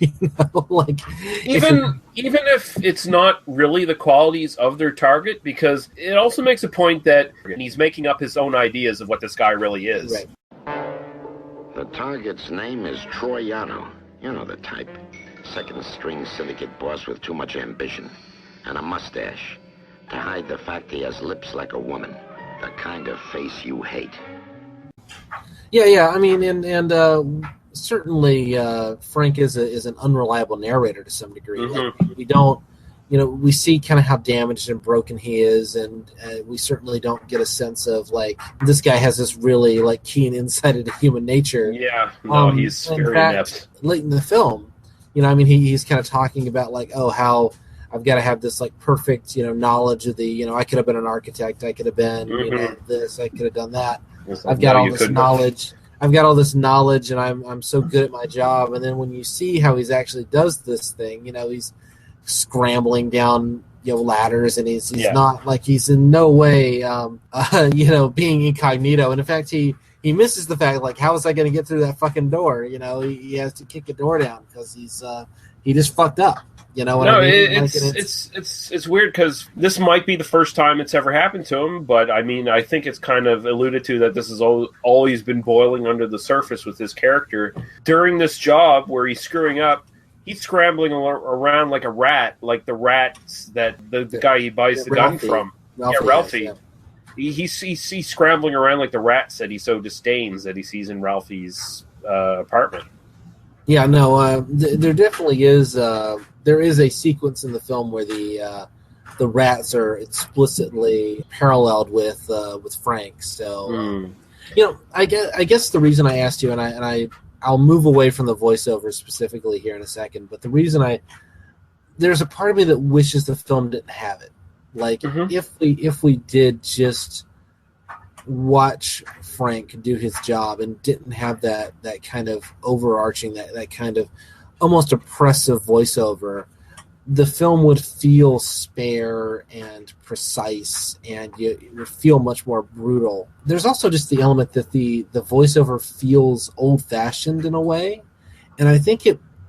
[SPEAKER 3] Like
[SPEAKER 1] even if it's not really the qualities of their target, because it also makes a point that he's making up his own ideas of what this guy really is.
[SPEAKER 3] Right.
[SPEAKER 9] The target's name is Troiano. You know the type. Second-string syndicate boss with too much ambition. And a mustache. To hide the fact he has lips like a woman. The kind of face you hate.
[SPEAKER 3] Yeah. I mean, and certainly Frank is an unreliable narrator to some degree.
[SPEAKER 1] Mm-hmm.
[SPEAKER 3] Like, we don't, we see kind of how damaged and broken he is, and we certainly don't get a sense of like this guy has this really like keen insight into human nature.
[SPEAKER 1] Yeah, no, he's very inept.
[SPEAKER 3] Late in the film, he's kind of talking about like, oh, how I've got to have this like perfect, knowledge of the, I could have been an architect, I could have been, this, I could have done that. I've got all this knowledge. I've got all this knowledge, and I'm so good at my job. And then when you see how he's actually does this thing, he's scrambling down ladders, and he's not like he's in no way being incognito. And in fact, he misses the fact like, how is I going to get through that fucking door? He has to kick a door down because he just fucked up. You know what I mean?
[SPEAKER 1] It's weird because this might be the first time it's ever happened to him, but I mean, I think it's kind of alluded to that this is always been boiling under the surface with his character. During this job where he's screwing up, he's scrambling around like a rat, like the rats that the guy he buys the
[SPEAKER 3] Ralphie.
[SPEAKER 1] gun from.
[SPEAKER 3] Ralphie.
[SPEAKER 1] He's scrambling around like the rats that he so disdains that he sees in Ralphie's apartment.
[SPEAKER 3] Yeah, no, there definitely is. There is a sequence in the film where the rats are explicitly paralleled with Frank. So, I guess the reason I asked you, and I'll move away from the voiceover specifically here in a second, but the reason there's a part of me that wishes the film didn't have it. Like, if we did just watch Frank do his job and didn't have that kind of overarching, that kind of almost oppressive voiceover, the film would feel spare and precise, and it would feel much more brutal. There's also just the element that the voiceover feels old-fashioned in a way, and I think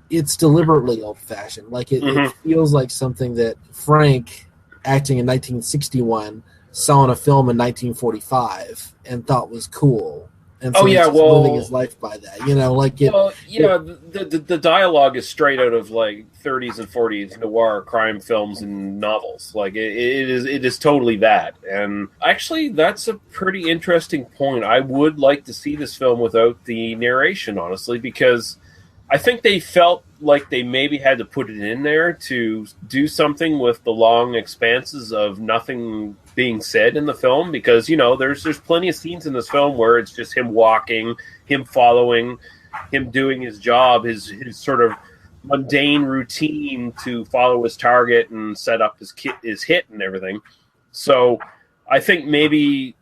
[SPEAKER 3] it's deliberately old-fashioned. Like it feels like something that Frank, acting in 1961, saw in a film in 1945 and thought was cool. And so living his life by that,
[SPEAKER 1] the dialogue is straight out of like 30s and 40s noir crime films and novels. Like it is totally that. And actually, that's a pretty interesting point. I would like to see this film without the narration, honestly, because I think they felt like they maybe had to put it in there to do something with the long expanses of nothing being said in the film, because there's plenty of scenes in this film where it's just him walking, him following, him doing his job, his sort of mundane routine to follow his target and set up his hit and everything. So I think maybe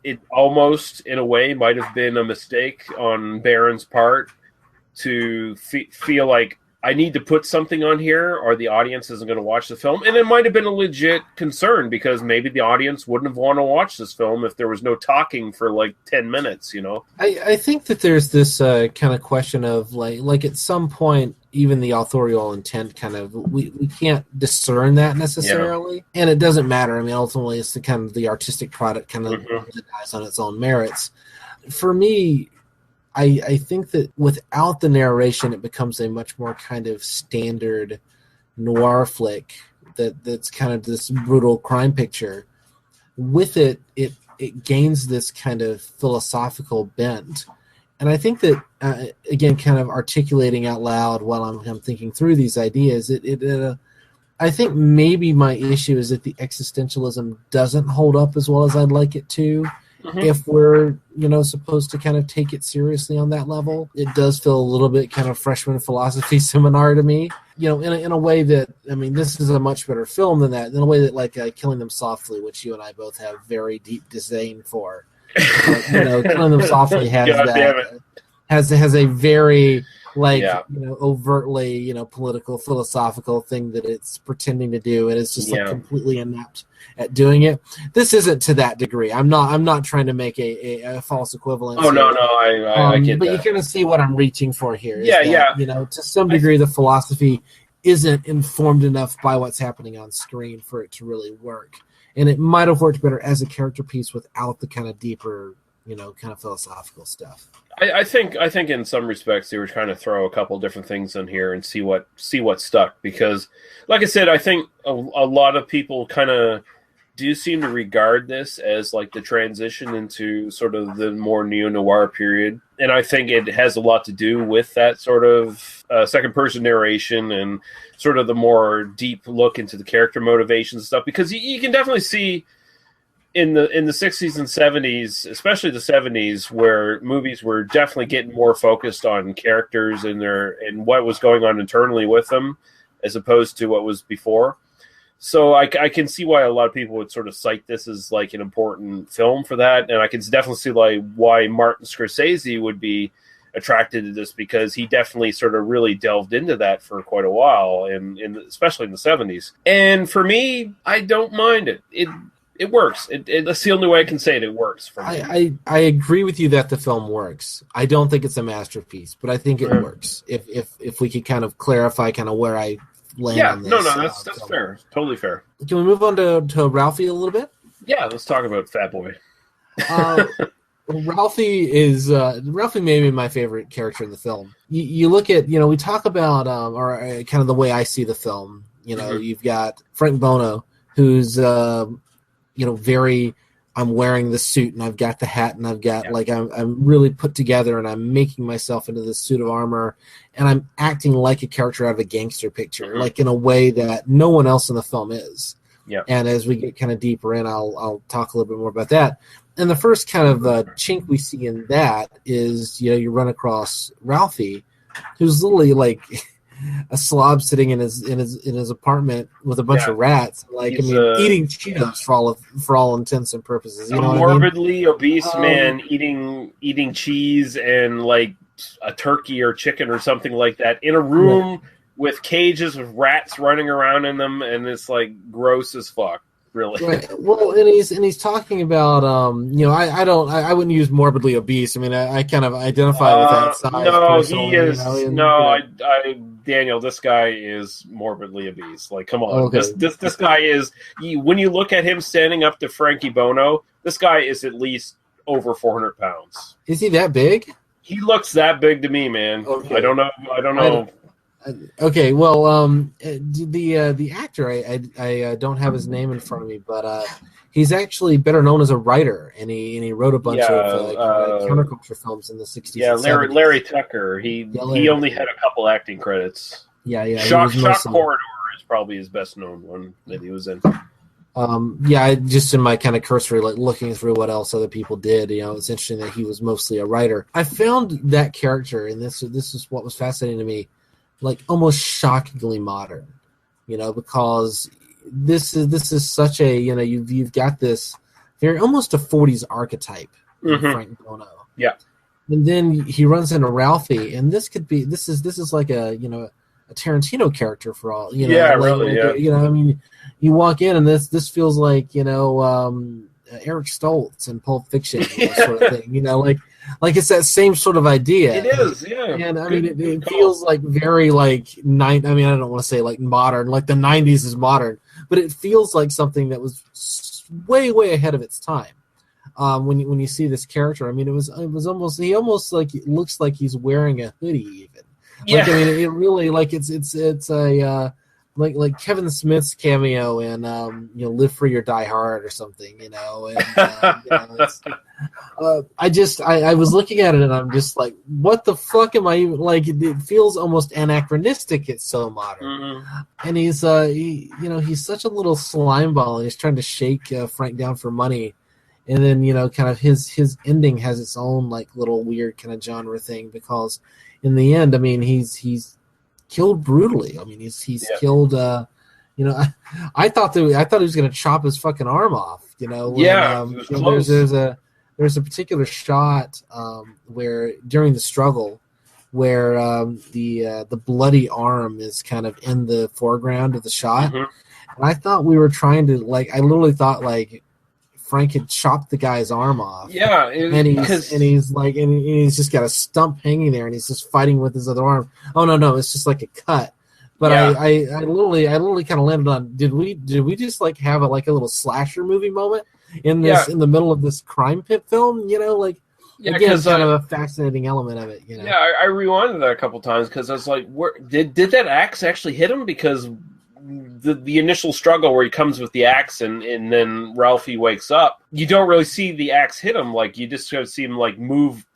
[SPEAKER 1] it almost in a way might have been a mistake on Barron's part to feel like I need to put something on here or the audience isn't going to watch the film. And it might have been a legit concern because maybe the audience wouldn't have wanted to watch this film if there was no talking for like 10 minutes,
[SPEAKER 3] I think that there's this kind of question of like at some point, even the authorial intent kind of, we can't discern that necessarily. Yeah. And it doesn't matter. I mean, ultimately it's the kind of the artistic product kind of dies on its own merits. For me, I think that without the narration, it becomes a much more kind of standard noir flick that's kind of this brutal crime picture. With it gains this kind of philosophical bent. And I think that, again, kind of articulating out loud while I'm thinking through these ideas, I think maybe my issue is that the existentialism doesn't hold up as well as I'd like it to. If we're, supposed to kind of take it seriously on that level, it does feel a little bit kind of freshman philosophy seminar to me, in a way that, I mean, this is a much better film than that, in a way that like Killing Them Softly, which you and I both have very deep disdain for, Killing Them Softly has a very overtly, political, philosophical thing that it's pretending to do, and it's just like completely inept at doing it. This isn't to that degree. I'm not trying to make a false equivalence.
[SPEAKER 1] Oh, no, I get
[SPEAKER 3] but
[SPEAKER 1] that.
[SPEAKER 3] you kind of see what I'm reaching for here.
[SPEAKER 1] Yeah.
[SPEAKER 3] To some degree, the philosophy isn't informed enough by what's happening on screen for it to really work. And it might have worked better as a character piece without the kind of deeper kind of philosophical stuff.
[SPEAKER 1] I think in some respects they were trying to throw a couple different things in here and see what stuck, because, like I said, I think a lot of people kind of do seem to regard this as like the transition into sort of the more neo-noir period, and I think it has a lot to do with that sort of second-person narration and sort of the more deep look into the character motivations and stuff, because you can definitely see in the 60s and 70s, especially the 70s, where movies were definitely getting more focused on characters and what was going on internally with them, as opposed to what was before. So I can see why a lot of people would sort of cite this as like an important film for that, and I can definitely see why Martin Scorsese would be attracted to this, because he definitely sort of really delved into that for quite a while, and especially in the 70s. And for me, I don't mind it. It works. That's the only way I can say it. It works for me.
[SPEAKER 3] I agree with you that the film works. I don't think it's a masterpiece, but I think it works. If we could kind of clarify kind of where I land on this.
[SPEAKER 1] No, that's fair. Totally fair.
[SPEAKER 3] Can we move on to Ralphie a little bit?
[SPEAKER 1] Yeah, let's talk about Fat Boy.
[SPEAKER 3] Ralphie may be my favorite character in the film. You look at, we talk about, or kind of the way I see the film, you've got Frank Bono, who's, very, I'm wearing the suit and I've got the hat and I've got I'm really put together and I'm making myself into this suit of armor and I'm acting like a character out of a gangster picture, like in a way that no one else in the film is.
[SPEAKER 1] Yeah.
[SPEAKER 3] And as we get kind of deeper in, I'll talk a little bit more about that. And the first kind of chink we see in that is, you run across Ralphie, who's literally like a slob sitting in his apartment with a bunch of rats, eating Cheetos for all intents and purposes. You know
[SPEAKER 1] morbidly obese man eating cheese and like a turkey or chicken or something like that in a room with cages with rats running around in them, and it's like gross as fuck. Really. Right.
[SPEAKER 3] Well, and he's talking about I wouldn't use morbidly obese. I mean, I kind of identify with that size.
[SPEAKER 1] No, he is. Daniel, this guy is morbidly obese. Like, come on, okay. This guy is. When you look at him standing up to Frankie Bono, this guy is at least over 400 pounds.
[SPEAKER 3] Is he that big?
[SPEAKER 1] He looks that big to me, man. Okay. I don't know.
[SPEAKER 3] Okay, well, the actor, I don't have his name in front of me, but he's actually better known as a writer, and he wrote a bunch of counterculture films in the 60s.
[SPEAKER 1] Yeah, Larry Tucker. He only had a couple acting credits.
[SPEAKER 3] Yeah.
[SPEAKER 1] Shock Corridor is probably his best known one that he was in.
[SPEAKER 3] Just in my kind of cursory, like looking through what else other people did, it's interesting that he was mostly a writer. I found that character, and this is what was fascinating to me, like almost shockingly modern, because this is such a, you've got this very almost a 40s archetype of Frank Bono.
[SPEAKER 1] Yeah.
[SPEAKER 3] And then he runs into Ralphie, and this is like a Tarantino character for all, really. I mean, you walk in and this feels like, Eric Stoltz in Pulp Fiction sort of thing, like it's that same sort of idea.
[SPEAKER 1] It is, yeah.
[SPEAKER 3] And I mean, it feels like very like I don't want to say like modern, like the 90s is modern, but it feels like something that was way, way ahead of its time. When you see this character, I mean, it was almost like it looks like he's wearing a hoodie even. Like, I mean, it really like it's a like Kevin Smith's cameo in Live Free or Die Hard or something, and I was looking at it and I'm just like, what the fuck am I even like? It feels almost anachronistic. It's so modern, and he's he's such a little slime ball, and he's trying to shake Frank down for money, and then kind of his ending has its own like little weird kind of genre thing, because in the end, I mean, he's killed brutally. I mean, he's killed. I thought he was going to chop his fucking arm off. There's a particular shot where during the struggle, where the bloody arm is kind of in the foreground of the shot, and I thought we were trying to I literally thought Frank had chopped the guy's arm off.
[SPEAKER 1] Yeah,
[SPEAKER 3] and he's just got a stump hanging there, and he's just fighting with his other arm. Oh no, it's just like a cut. But I literally kind of landed on, did we just have a little slasher movie moment? in the middle of this crime pit film. Like again, kind of a fascinating element of it.
[SPEAKER 1] Yeah, I rewinded that a couple times because I was like, did that axe actually hit him? Because the initial struggle where he comes with the axe and then Ralphie wakes up, you don't really see the axe hit him. Like you just sort of see him like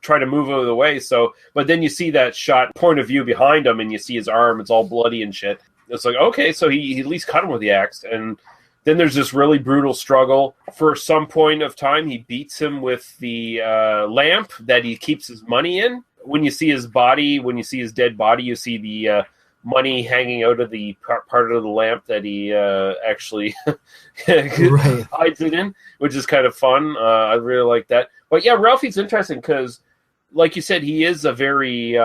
[SPEAKER 1] try to move out of the way. So, but then you see that shot point of view behind him and you see his arm, it's all bloody and shit. It's like, okay, so he at least cut him with the axe. And then there's this really brutal struggle. For some point of time, he beats him with the lamp that he keeps his money in. When you see his body, when you see his dead body, you see the money hanging out of the part of the lamp that he actually hides it in, which is kind of fun. I really like that. But yeah, Ralphie's interesting because, like you said, he is a very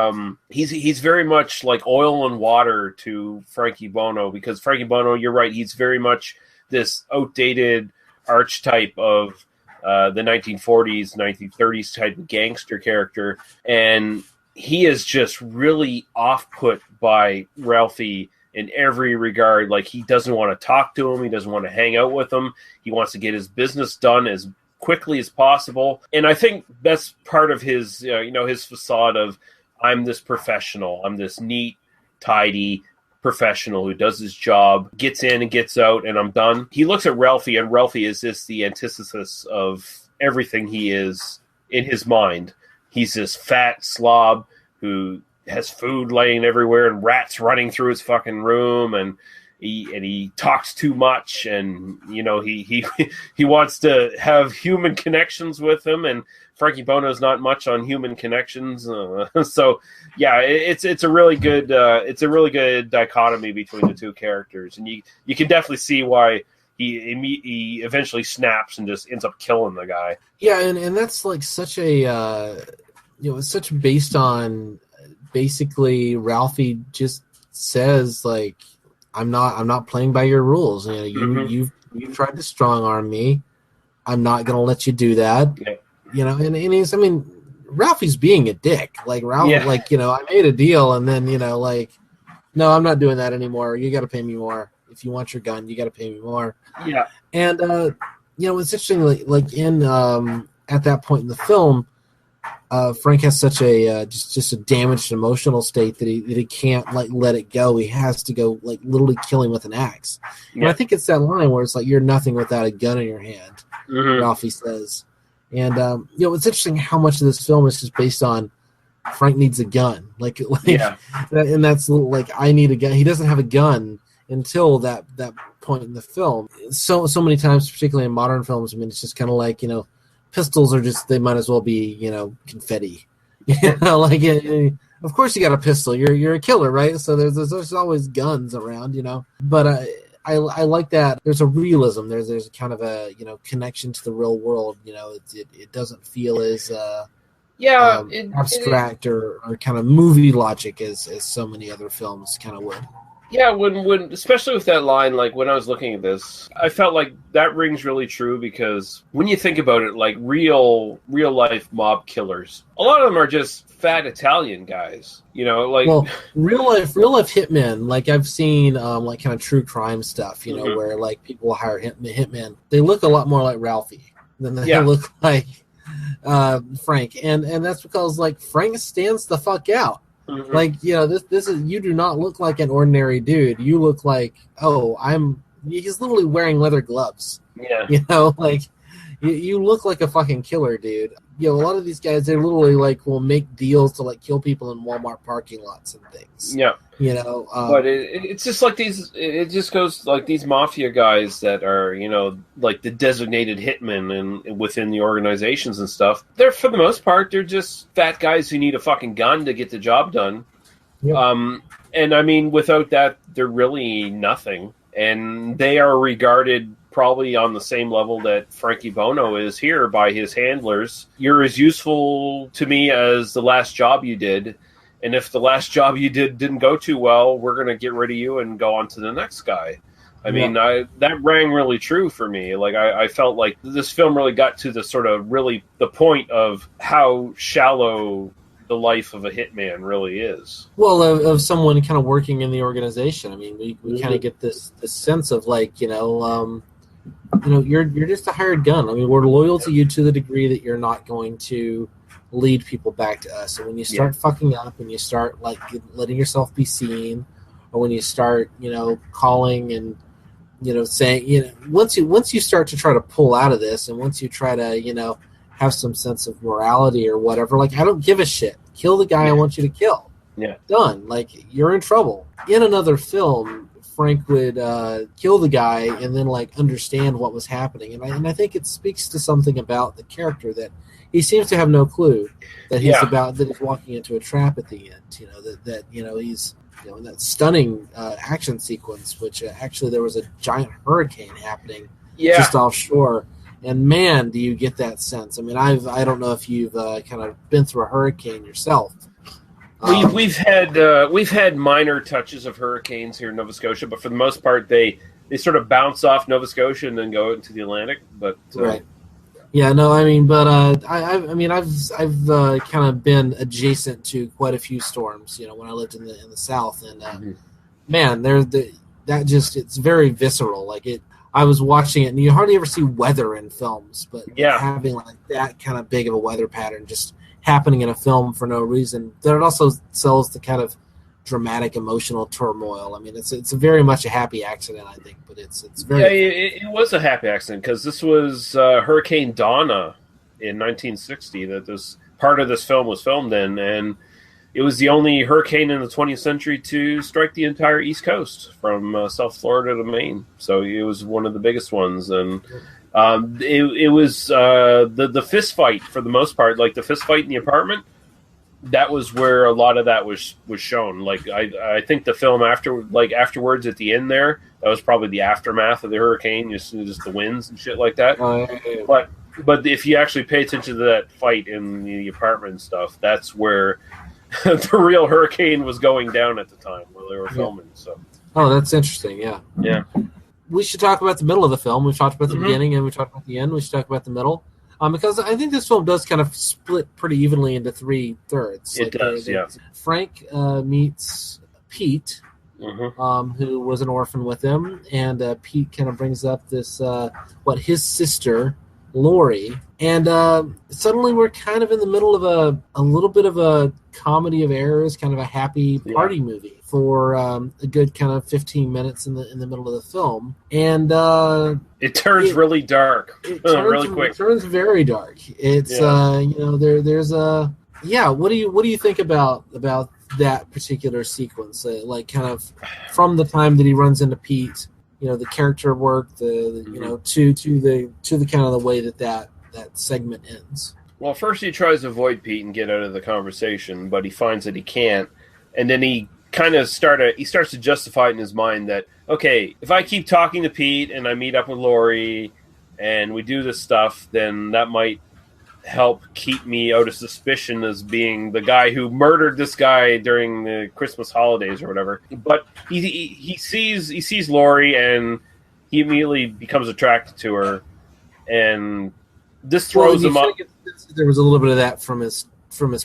[SPEAKER 1] he's very much like oil and water to Frankie Bono, because Frankie Bono, you're right, he's very much this outdated archetype of the 1940s, 1930s type of gangster character, and he is just really off-put by Ralphie in every regard. Like, he doesn't want to talk to him. He doesn't want to hang out with him. He wants to get his business done as quickly as possible. And I think that's part of his, his facade of, I'm this professional. I'm this neat, tidy professional who does his job, gets in and gets out, and I'm done. He looks at Ralphie, and Ralphie is just the antithesis of everything he is in his mind. He's this fat slob who has food laying everywhere and rats running through his fucking room, and he talks too much, and he wants to have human connections with him, and Frankie Bono's not much on human connections. So yeah, it's a really good dichotomy between the two characters, and you can definitely see why he eventually snaps and just ends up killing the guy.
[SPEAKER 3] Yeah, and that's like such a it's such based on basically Ralphie just says like, I'm not playing by your rules. You've tried to strong arm me. I'm not gonna let you do that. Yeah. And he's, Ralphie's being a dick. Like Ralphie, I made a deal, and then no, I'm not doing that anymore. You got to pay me more. If you want your gun, you got to pay me more.
[SPEAKER 1] Yeah.
[SPEAKER 3] And it's interesting. Like in at that point in the film, Frank has such a just a damaged emotional state that he can't let it go. He has to go literally kill him with an axe. Yeah. And I think it's that line where it's like, you're nothing without a gun in your hand. Mm-hmm. Ralphie says, and it's interesting how much of this film is just based on Frank needs a gun. And that's like, I need a gun. He doesn't have a gun until that point in the film. So many times, particularly in modern films, it's just kind of like pistols are just, they might as well be, confetti. Of course you got a pistol. You're a killer, right? So there's always guns around, But I like that there's a realism. There's a kind of a connection to the real world. It doesn't feel as abstract or kind of movie logic as so many other films kind of would.
[SPEAKER 1] Yeah, when especially with that line, like when I was looking at this, I felt like that rings really true, because when you think about it, like real life mob killers, a lot of them are just fat Italian guys, real life hitmen. Like I've seen kind of true crime stuff, mm-hmm. where like people hire hitmen. They look a lot more like Ralphie than they look like Frank, and that's because like Frank stands the fuck out. Mm-hmm. Like, this is, you do not look like an ordinary dude. You look like, he's literally wearing leather gloves. Yeah. You look like a fucking killer, dude. A lot of these guys, they literally will make deals to kill people in Walmart parking lots and things. Yeah. But it's just like it just goes like these mafia guys that are, like the designated hitmen and within the organizations and stuff. They're, for the most part, they're just fat guys who need a fucking gun to get the job done. Yep. And without that, they're really nothing. And they are regarded probably on the same level that Frankie Bono is here by his handlers. You're as useful to me as the last job you did. And if the last job you didn't go too well, we're going to get rid of you and go on to the next guy. That rang really true for me. Like, I felt like this film really got to the sort of really the point of how shallow the life of a hitman really is.
[SPEAKER 3] Well, of someone kind of working in the organization. We kind of get this sense of you're just a hired gun. I mean, we're loyal to you to the degree that you're not going to lead people back to us. And when you start fucking up and you start like letting yourself be seen, or when you start, calling and saying, once you start to try to pull out of this, and once you try to, have some sense of morality or whatever, like, I don't give a shit. Kill the guy I want you to kill.
[SPEAKER 1] Yeah.
[SPEAKER 3] Done. Like, you're in trouble. In another film, Frank would kill the guy and then like understand what was happening, and I think it speaks to something about the character that he seems to have no clue that he's walking into a trap at the end. That he's in that stunning action sequence, which actually there was a giant hurricane happening just offshore, and man, do you get that sense. I mean, I don't know if you've kind of been through a hurricane yourself.
[SPEAKER 1] We've had minor touches of hurricanes here in Nova Scotia, but for the most part, they sort of bounce off Nova Scotia and then go into the Atlantic. But
[SPEAKER 3] right, yeah, no, I mean, but I've kind of been adjacent to quite a few storms. When I lived in the South, and man, it's very visceral. Like it, I was watching it, and you hardly ever see weather in films, but having like that kind of big of a weather pattern just happening in a film for no reason, that it also sells the kind of dramatic emotional turmoil. I mean, it's very much a happy accident, I think, but it's very
[SPEAKER 1] it was a happy accident because this was Hurricane Donna in 1960 that this part of this film was filmed in, and it was the only hurricane in the 20th century to strike the entire East Coast from South Florida to Maine. So it was one of the biggest ones, and it was the fist fight for the most part, like the fist fight in the apartment. That was where a lot of that was shown. Like I think the film afterwards at the end there, that was probably the aftermath of the hurricane, just the winds and shit like that. But if you actually pay attention to that fight in the apartment and stuff, that's where the real hurricane was going down at the time where they were filming. So
[SPEAKER 3] that's interesting. Yeah. We should talk about the middle of the film. We've talked about the beginning and we talked about the end. We should talk about the middle. Because I think this film does kind of split pretty evenly into 3/3.
[SPEAKER 1] It does, yeah.
[SPEAKER 3] Frank meets Pete, who was an orphan with him, and Pete kind of brings up this, his sister, Lori, and suddenly we're kind of in the middle of a little bit of a comedy of errors, kind of a happy party movie for a good kind of 15 minutes in the middle of the film, and
[SPEAKER 1] it turns really dark, really quick.
[SPEAKER 3] It turns very dark. It's there's a What do you think about that particular sequence? Like kind of from the time that he runs into Pete, the character work, to the kind of the way that segment ends.
[SPEAKER 1] Well, first he tries to avoid Pete and get out of the conversation, but he finds that he can't, and then he kind of starts to justify it in his mind that, okay, if I keep talking to Pete and I meet up with Lori and we do this stuff, then that might help keep me out of suspicion as being the guy who murdered this guy during the Christmas holidays or whatever. But he sees Lori and he immediately becomes attracted to her, and this throws him up.
[SPEAKER 3] There was a little bit of that from his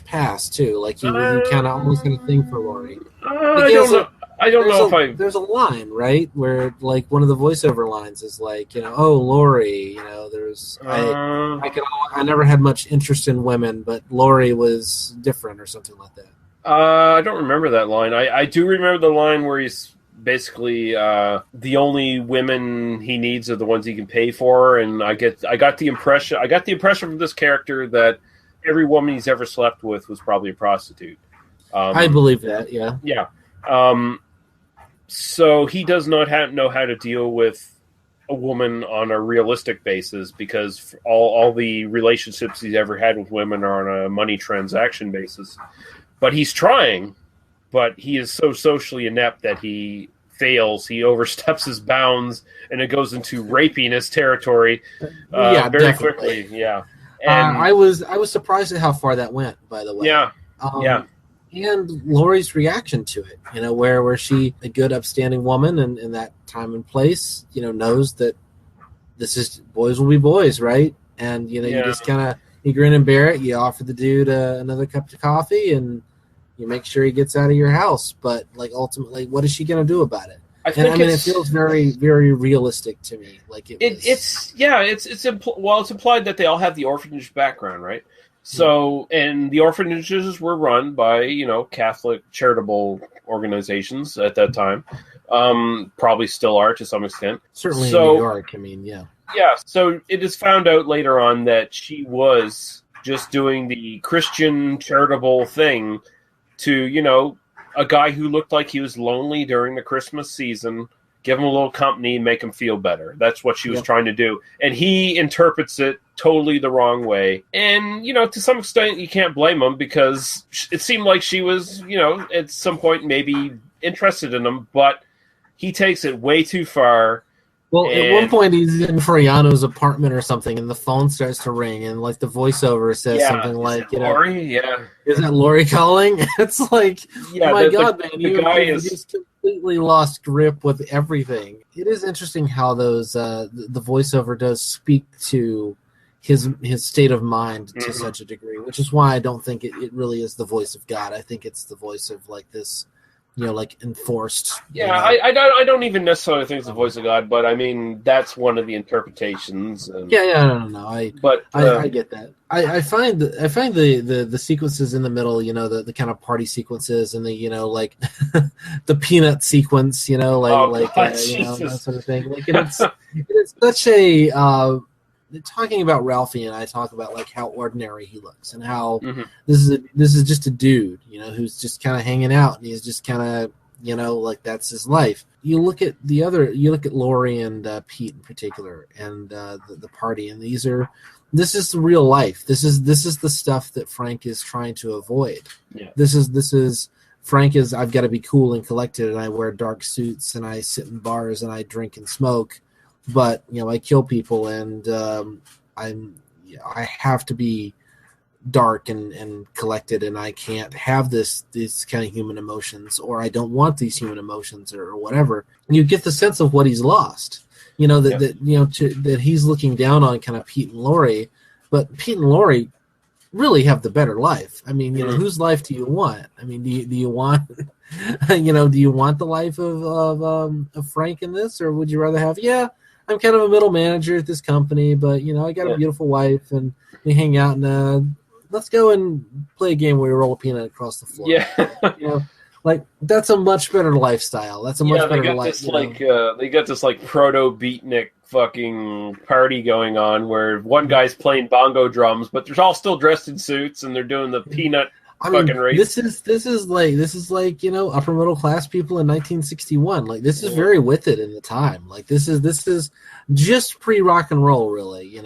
[SPEAKER 3] past too. Like he kind of almost had a thing for Lori.
[SPEAKER 1] I don't know.
[SPEAKER 3] There's a line, right, where like one of the voiceover lines is like, oh, Lori, there's I never had much interest in women, but Lori was different or something like that.
[SPEAKER 1] I don't remember that line. I do remember the line where he's basically the only women he needs are the ones he can pay for, and I got the impression from this character that every woman he's ever slept with was probably a prostitute.
[SPEAKER 3] I believe that, yeah.
[SPEAKER 1] Yeah. So he does not know how to deal with a woman on a realistic basis, because all the relationships he's ever had with women are on a money transaction basis. But he's trying, but he is so socially inept that he fails. He oversteps his bounds, and it goes into rapiness territory very
[SPEAKER 3] definitely.
[SPEAKER 1] quickly. Yeah. And
[SPEAKER 3] I was surprised at how far that went, by the way.
[SPEAKER 1] Yeah.
[SPEAKER 3] And Lori's reaction to it, where she, a good upstanding woman and in that time and place, knows that this is boys will be boys, right? And, you just kind of, you grin and bear it. You offer the dude another cup of coffee and you make sure he gets out of your house. But like ultimately, what is she going to do about it? And I mean, it feels very, very realistic to me. Like
[SPEAKER 1] it's implied that they all have the orphanage background, right? So, and the orphanages were run by Catholic charitable organizations at that time. Probably still are to some extent.
[SPEAKER 3] Certainly in New York. I mean, yeah.
[SPEAKER 1] Yeah. So it is found out later on that she was just doing the Christian charitable thing to a guy who looked like he was lonely during the Christmas season, give him a little company, make him feel better. That's what she was trying to do. And he interprets it totally the wrong way. And, to some extent, you can't blame him because it seemed like she was, at some point maybe interested in him, but he takes it way too far.
[SPEAKER 3] Well, at one point he's in Friano's apartment or something, and the phone starts to ring, and like the voiceover says something like,
[SPEAKER 1] Lori? Yeah.
[SPEAKER 3] Is that Lori calling? It's like, oh my God, man, you just completely lost grip with everything. It is interesting how those the voiceover does speak to his state of mind to such a degree, which is why I don't think it really is the voice of God. I think it's the voice of like this. Like enforced.
[SPEAKER 1] Yeah, I don't even necessarily think it's the voice of God, but I mean that's one of the interpretations. And,
[SPEAKER 3] no. I get that. I find the sequences in the middle, the kind of party sequences, and the like the peanut sequence, that sort of thing. Like it's such a. Talking about Ralphie and I talk about like how ordinary he looks and how this is just a dude, who's just kind of hanging out and he's just kind of, like that's his life. You look at Lori and Pete in particular and the party, and this is real life. This is the stuff that Frank is trying to avoid.
[SPEAKER 1] Yeah.
[SPEAKER 3] This is Frank is I've got to be cool and collected, and I wear dark suits and I sit in bars and I drink and smoke. But I kill people, and I have to be dark and collected, and I can't have these kind of human emotions, or I don't want these human emotions, or whatever. And you get the sense of what he's lost. That he's looking down on kind of Pete and Lori, but Pete and Lori really have the better life. I mean, whose life do you want? I mean, do you want do you want the life of Frank in this, or would you rather have I'm kind of a middle manager at this company, but I got a beautiful wife, and we hang out, and let's go and play a game where we roll a peanut across the floor.
[SPEAKER 1] Yeah,
[SPEAKER 3] like that's a much better lifestyle. That's a much better life.
[SPEAKER 1] They got this like proto beatnik fucking party going on where one guy's playing bongo drums, but they're all still dressed in suits, and they're doing the peanut. Race. This is like upper middle class people in 1961. Like this is very with it in the time. Like this is just pre rock and roll, really.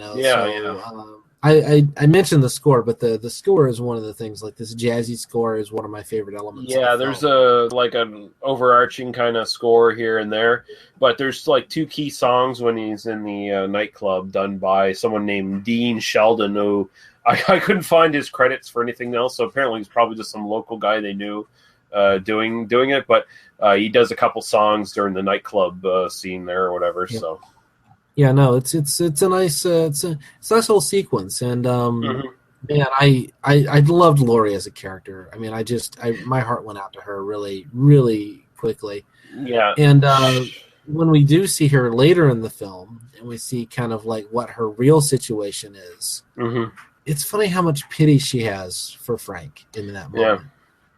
[SPEAKER 1] I mentioned the score, but the score is one of the things. Like this jazzy score is one of my favorite elements. Yeah, there's an overarching kind of score here and there, but there's like two key songs when he's in the nightclub done by someone named Dean Sheldon, who. I couldn't find his credits for anything else, so apparently he's probably just some local guy they knew doing it. But he does a couple songs during the nightclub scene there or whatever. Yeah. So,
[SPEAKER 3] yeah, no, it's a nice nice whole sequence, and man, I loved Lori as a character. I mean, my heart went out to her really, really quickly.
[SPEAKER 1] Yeah,
[SPEAKER 3] and when we do see her later in the film, and we see kind of like what her real situation is. It's funny how much pity she has for Frank in that moment.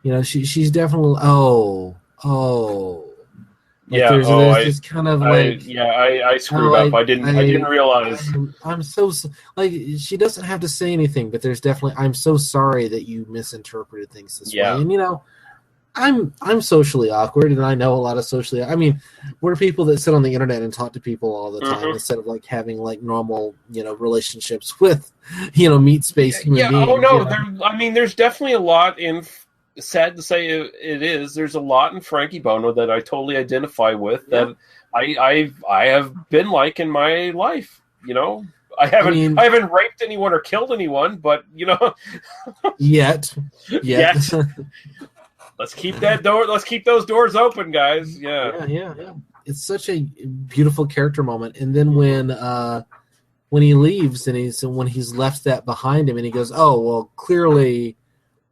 [SPEAKER 3] Yeah. She's definitely there's kind of like
[SPEAKER 1] I screwed up. I didn't realize.
[SPEAKER 3] I'm so like she doesn't have to say anything, but there's definitely I'm so sorry that you misinterpreted things this way. And I'm socially awkward, and I know a lot of socially. I mean, we're people that sit on the internet and talk to people all the time instead of like having like normal, relationships with, meat space human beings.
[SPEAKER 1] Oh no, there's definitely a lot in. Sad to say, it is. There's a lot in Frankie Bono that I totally identify with. That I have been like in my life. I haven't raped anyone or killed anyone, but
[SPEAKER 3] yet.
[SPEAKER 1] Let's keep that door. Let's keep those doors open, guys.
[SPEAKER 3] Yeah. It's such a beautiful character moment. And then when he leaves and when he's left that behind him, and he goes, "Oh well, clearly,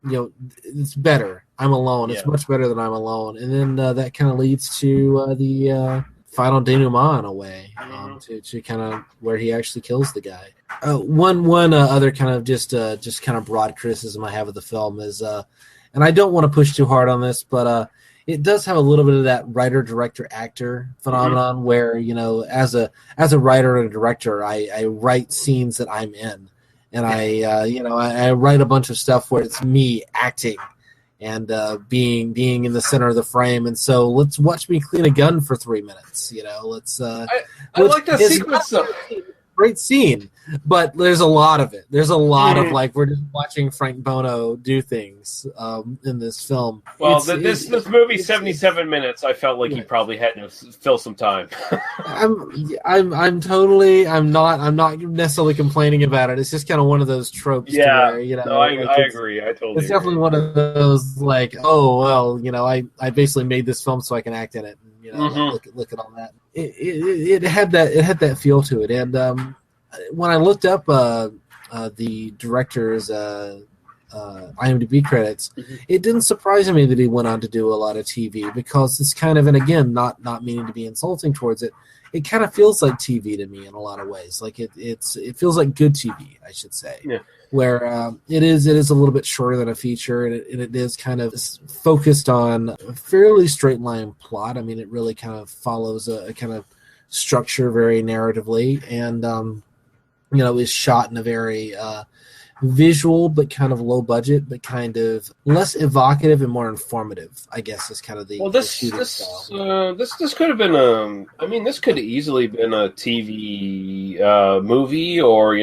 [SPEAKER 3] it's better. I'm Alone. It's much better than I'm Alone. And then that kind of leads to the final denouement in a way, to kind of where he actually kills the guy. One other kind of just kind of broad criticism I have of the film is, and I don't want to push too hard on this, but it does have a little bit of that writer, director, actor phenomenon where, as a writer and a director, I write scenes that I'm in, and I write a bunch of stuff where it's me acting and being in the center of the frame. And so let's watch me clean a gun for 3 minutes. I
[SPEAKER 1] like that sequence though.
[SPEAKER 3] Great scene, but there's a lot of it. There's a lot of we're just watching Frank Bono do things in this film.
[SPEAKER 1] Well, this movie 77 minutes. I felt like he probably had to fill some time.
[SPEAKER 3] I'm not necessarily complaining about it. It's just kind of one of those tropes.
[SPEAKER 1] Yeah,
[SPEAKER 3] where,
[SPEAKER 1] I agree. I totally.
[SPEAKER 3] It's definitely one of those like, oh well, I basically made this film so I can act in it. Look at all that. It had that feel to it, and when I looked up the director's IMDb credits, it didn't surprise me that he went on to do a lot of TV, because it's kind of, and again, not meaning to be insulting towards it, it kind of feels like TV to me in a lot of ways. Like it feels like good TV, I should say. Yeah. Where it is a little bit shorter than a feature, and it is kind of focused on a fairly straight line plot. I mean, it really kind of follows a kind of structure very narratively, and is shot in a very visual but kind of low budget, but kind of less evocative and more informative, I guess, is kind of the shooting style.
[SPEAKER 1] This could have been this could have easily been a TV movie, or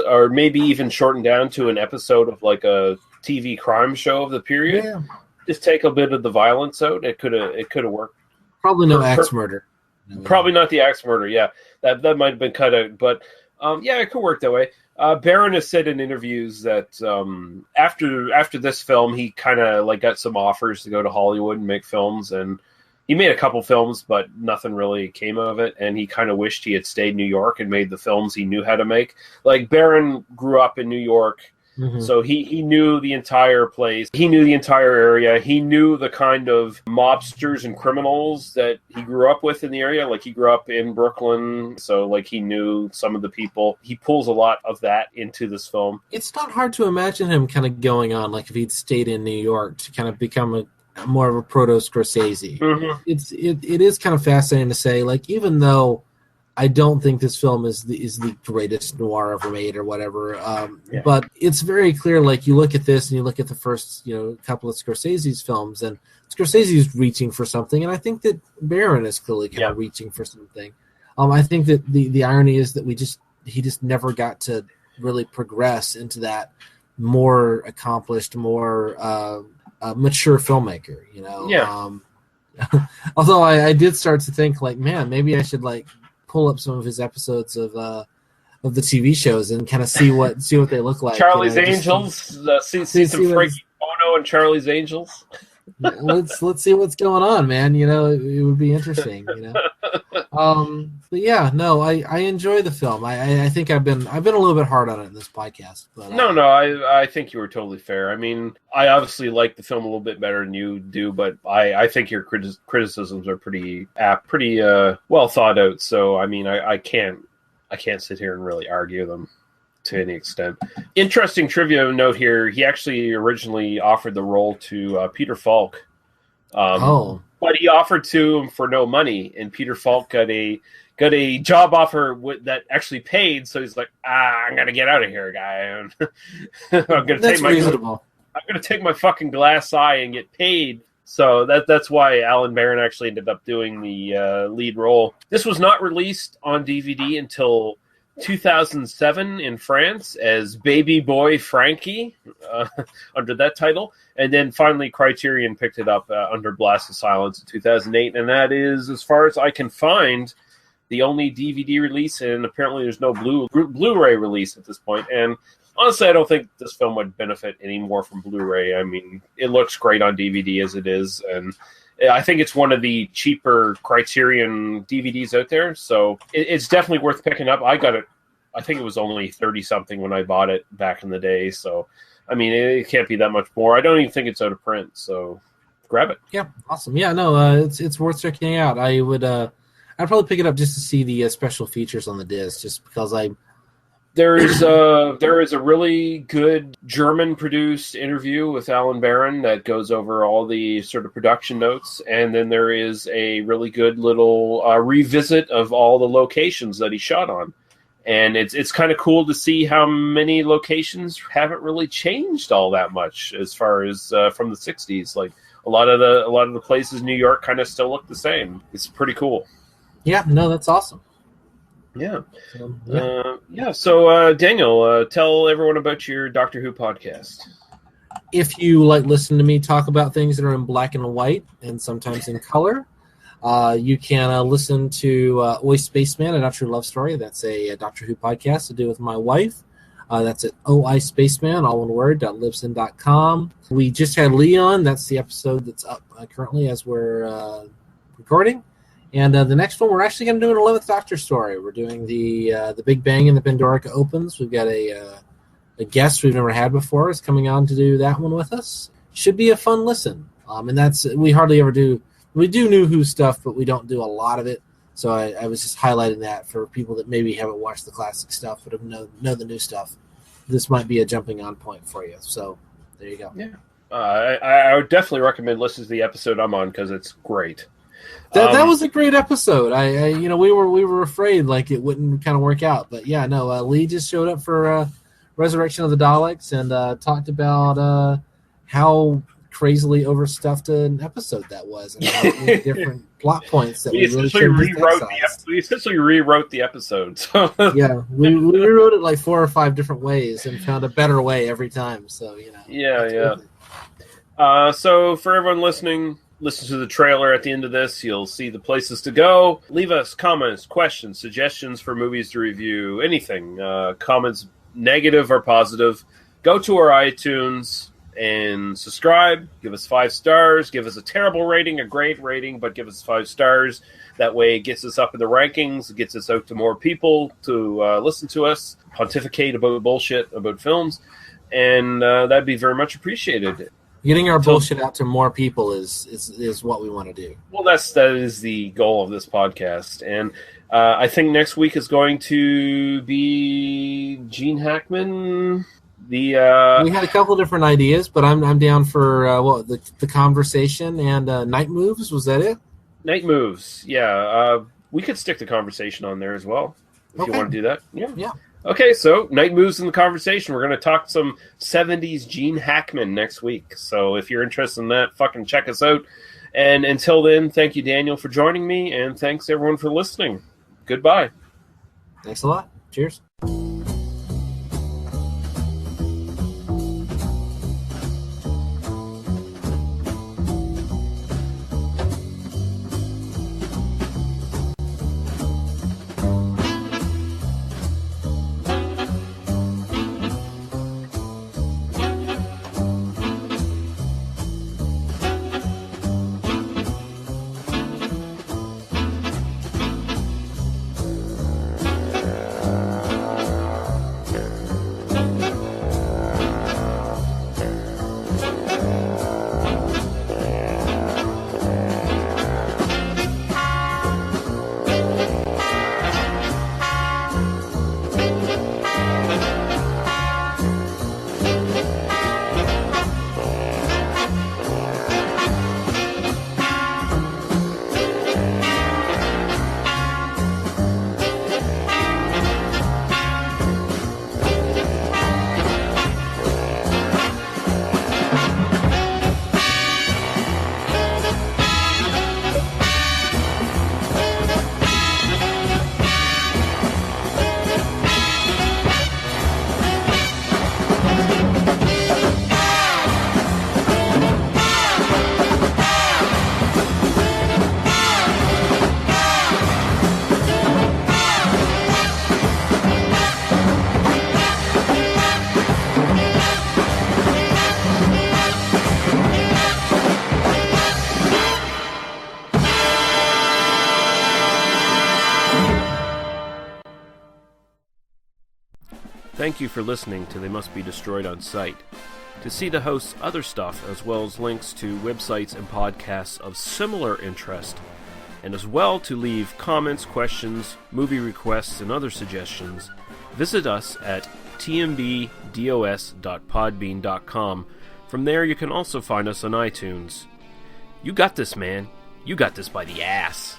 [SPEAKER 1] or maybe even shortened down to an episode of like a TV crime show of the period.
[SPEAKER 3] Yeah.
[SPEAKER 1] Just take a bit of the violence out. It could have worked.
[SPEAKER 3] Probably no axe murder.
[SPEAKER 1] Probably not the axe murder. Yeah, that might have been cut out, but it could work that way. Barron has said in interviews that after this film, he kind of got some offers to go to Hollywood and make films, and he made a couple films, but nothing really came of it. And he kind of wished he had stayed in New York and made the films he knew how to make. Like, Barron grew up in New York. So he knew the entire place. He knew the entire area. He knew the kind of mobsters and criminals that he grew up with in the area. Like, he grew up in Brooklyn, so he knew some of the people. He pulls a lot of that into this film.
[SPEAKER 3] It's not hard to imagine him kind of going on, like if he'd stayed in New York, to kind of become more of a proto Scorsese. It is kind of fascinating to say, like, even though I don't think this film is the greatest noir ever made or whatever. But it's very clear, like, you look at this and you look at the first, couple of Scorsese's films, and Scorsese's reaching for something, and I think that Barron is clearly kind of reaching for something. I think that the irony is that he just never got to really progress into that more accomplished, more mature filmmaker, Although I did start to think, like, man, maybe I should, like, pull up some of his episodes of the TV shows and kind of see what they look like.
[SPEAKER 1] Charlie's Angels, see some Frankie Bono and Charlie's Angels.
[SPEAKER 3] Let's see what's going on, man. It would be interesting. But yeah, no, I enjoy the film. I think I've been a little bit hard on it in this podcast. But,
[SPEAKER 1] no, I think you were totally fair. I mean, I obviously like the film a little bit better than you do, but I think your criticisms are pretty apt, pretty well thought out. So I mean, I can't sit here and really argue them to any extent. Interesting trivia note here: he actually originally offered the role to Peter Falk. But he offered to him for no money, and Peter Falk got a job offer that actually paid. So he's like, I'm gonna get out of here, guy.
[SPEAKER 3] That's reasonable.
[SPEAKER 1] I'm gonna take my fucking glass eye and get paid. So that's why Alan Barron actually ended up doing the lead role. This was not released on DVD until 2007 in France as Baby Boy Frankie under that title, and then finally Criterion picked it up under Blast of Silence in 2008, and that is, as far as I can find, the only DVD release, and apparently there's no Blu-ray release at this point. And honestly, I don't think this film would benefit any more from Blu-ray. I mean, it looks great on DVD as it is, and I think it's one of the cheaper Criterion DVDs out there, so it's definitely worth picking up. I got it. I think it was only 30-something when I bought it back in the day, so I mean, it can't be that much more. I don't even think it's out of print, so grab it.
[SPEAKER 3] Yeah, awesome. Yeah, no, it's worth checking out. I'd probably pick it up just to see the special features on the disc, just because
[SPEAKER 1] there is a really good German-produced interview with Alan Barron that goes over all the sort of production notes, and then there is a really good little revisit of all the locations that he shot on. And it's kind of cool to see how many locations haven't really changed all that much as far as from the 60s. Like a lot of the places in New York kind of still look the same. It's pretty cool.
[SPEAKER 3] Yeah, no, that's awesome.
[SPEAKER 1] Yeah.
[SPEAKER 3] Yeah.
[SPEAKER 1] So Daniel, tell everyone about your Doctor Who podcast.
[SPEAKER 3] If you like listen to me talk about things that are in black and white and sometimes in color, you can listen to Oi Spaceman, a Doctor Who love story. That's a Doctor Who podcast to do with my wife. That's at OI Spaceman, all one word, .libsyn.com. We just had Leon. That's the episode that's up currently as we're recording. And the next one, we're actually going to do an 11th Doctor story. We're doing the Big Bang and the Pandorica Opens. We've got a guest we've never had before is coming on to do that one with us. Should be a fun listen. And that's we hardly ever do. We do New Who stuff, but we don't do a lot of it. So I was just highlighting that for people that maybe haven't watched the classic stuff but know the new stuff. This might be a jumping on point for you. So there you go.
[SPEAKER 1] Yeah, I would definitely recommend listening to the episode I'm on because it's great.
[SPEAKER 3] That was a great episode. We were afraid like it wouldn't kind of work out, but yeah, no. Lee just showed up for Resurrection of the Daleks and talked about how crazily overstuffed an episode that was, and how many different plot points that we
[SPEAKER 1] essentially rewrote the episode. So.
[SPEAKER 3] Yeah, we rewrote it like 4 or 5 different ways and found a better way every time. So
[SPEAKER 1] Yeah. So for everyone listening, listen to the trailer at the end of this. You'll see the places to go. Leave us comments, questions, suggestions for movies to review, anything. Comments, negative or positive. Go to our iTunes and subscribe. Give us 5 stars. Give us a terrible rating, a great rating, but give us 5 stars. That way it gets us up in the rankings. It gets us out to more people to listen to us, pontificate about bullshit about films. And that'd be very much appreciated.
[SPEAKER 3] Getting our bullshit out to more people is what we want to do.
[SPEAKER 1] Well, that is the goal of this podcast, and I think next week is going to be Gene Hackman. We
[SPEAKER 3] had a couple of different ideas, but I'm down for the conversation and Night Moves. Was that it?
[SPEAKER 1] Night Moves. Yeah, we could stick the conversation on there as well if you want to do that. Yeah. Okay, so Night Moves in the conversation. We're going to talk some 70s Gene Hackman next week. So if you're interested in that, fucking check us out. And until then, thank you, Daniel, for joining me, and thanks, everyone, for listening. Goodbye.
[SPEAKER 3] Thanks a lot. Cheers.
[SPEAKER 1] Thank you for listening to They Must Be Destroyed on Sight. To see the host's other stuff, as well as links to websites and podcasts of similar interest, and as well to leave comments, questions, movie requests, and other suggestions, visit us at tmbdos.podbean.com. From there, you can also find us on iTunes. You got this, man. You got this by the ass.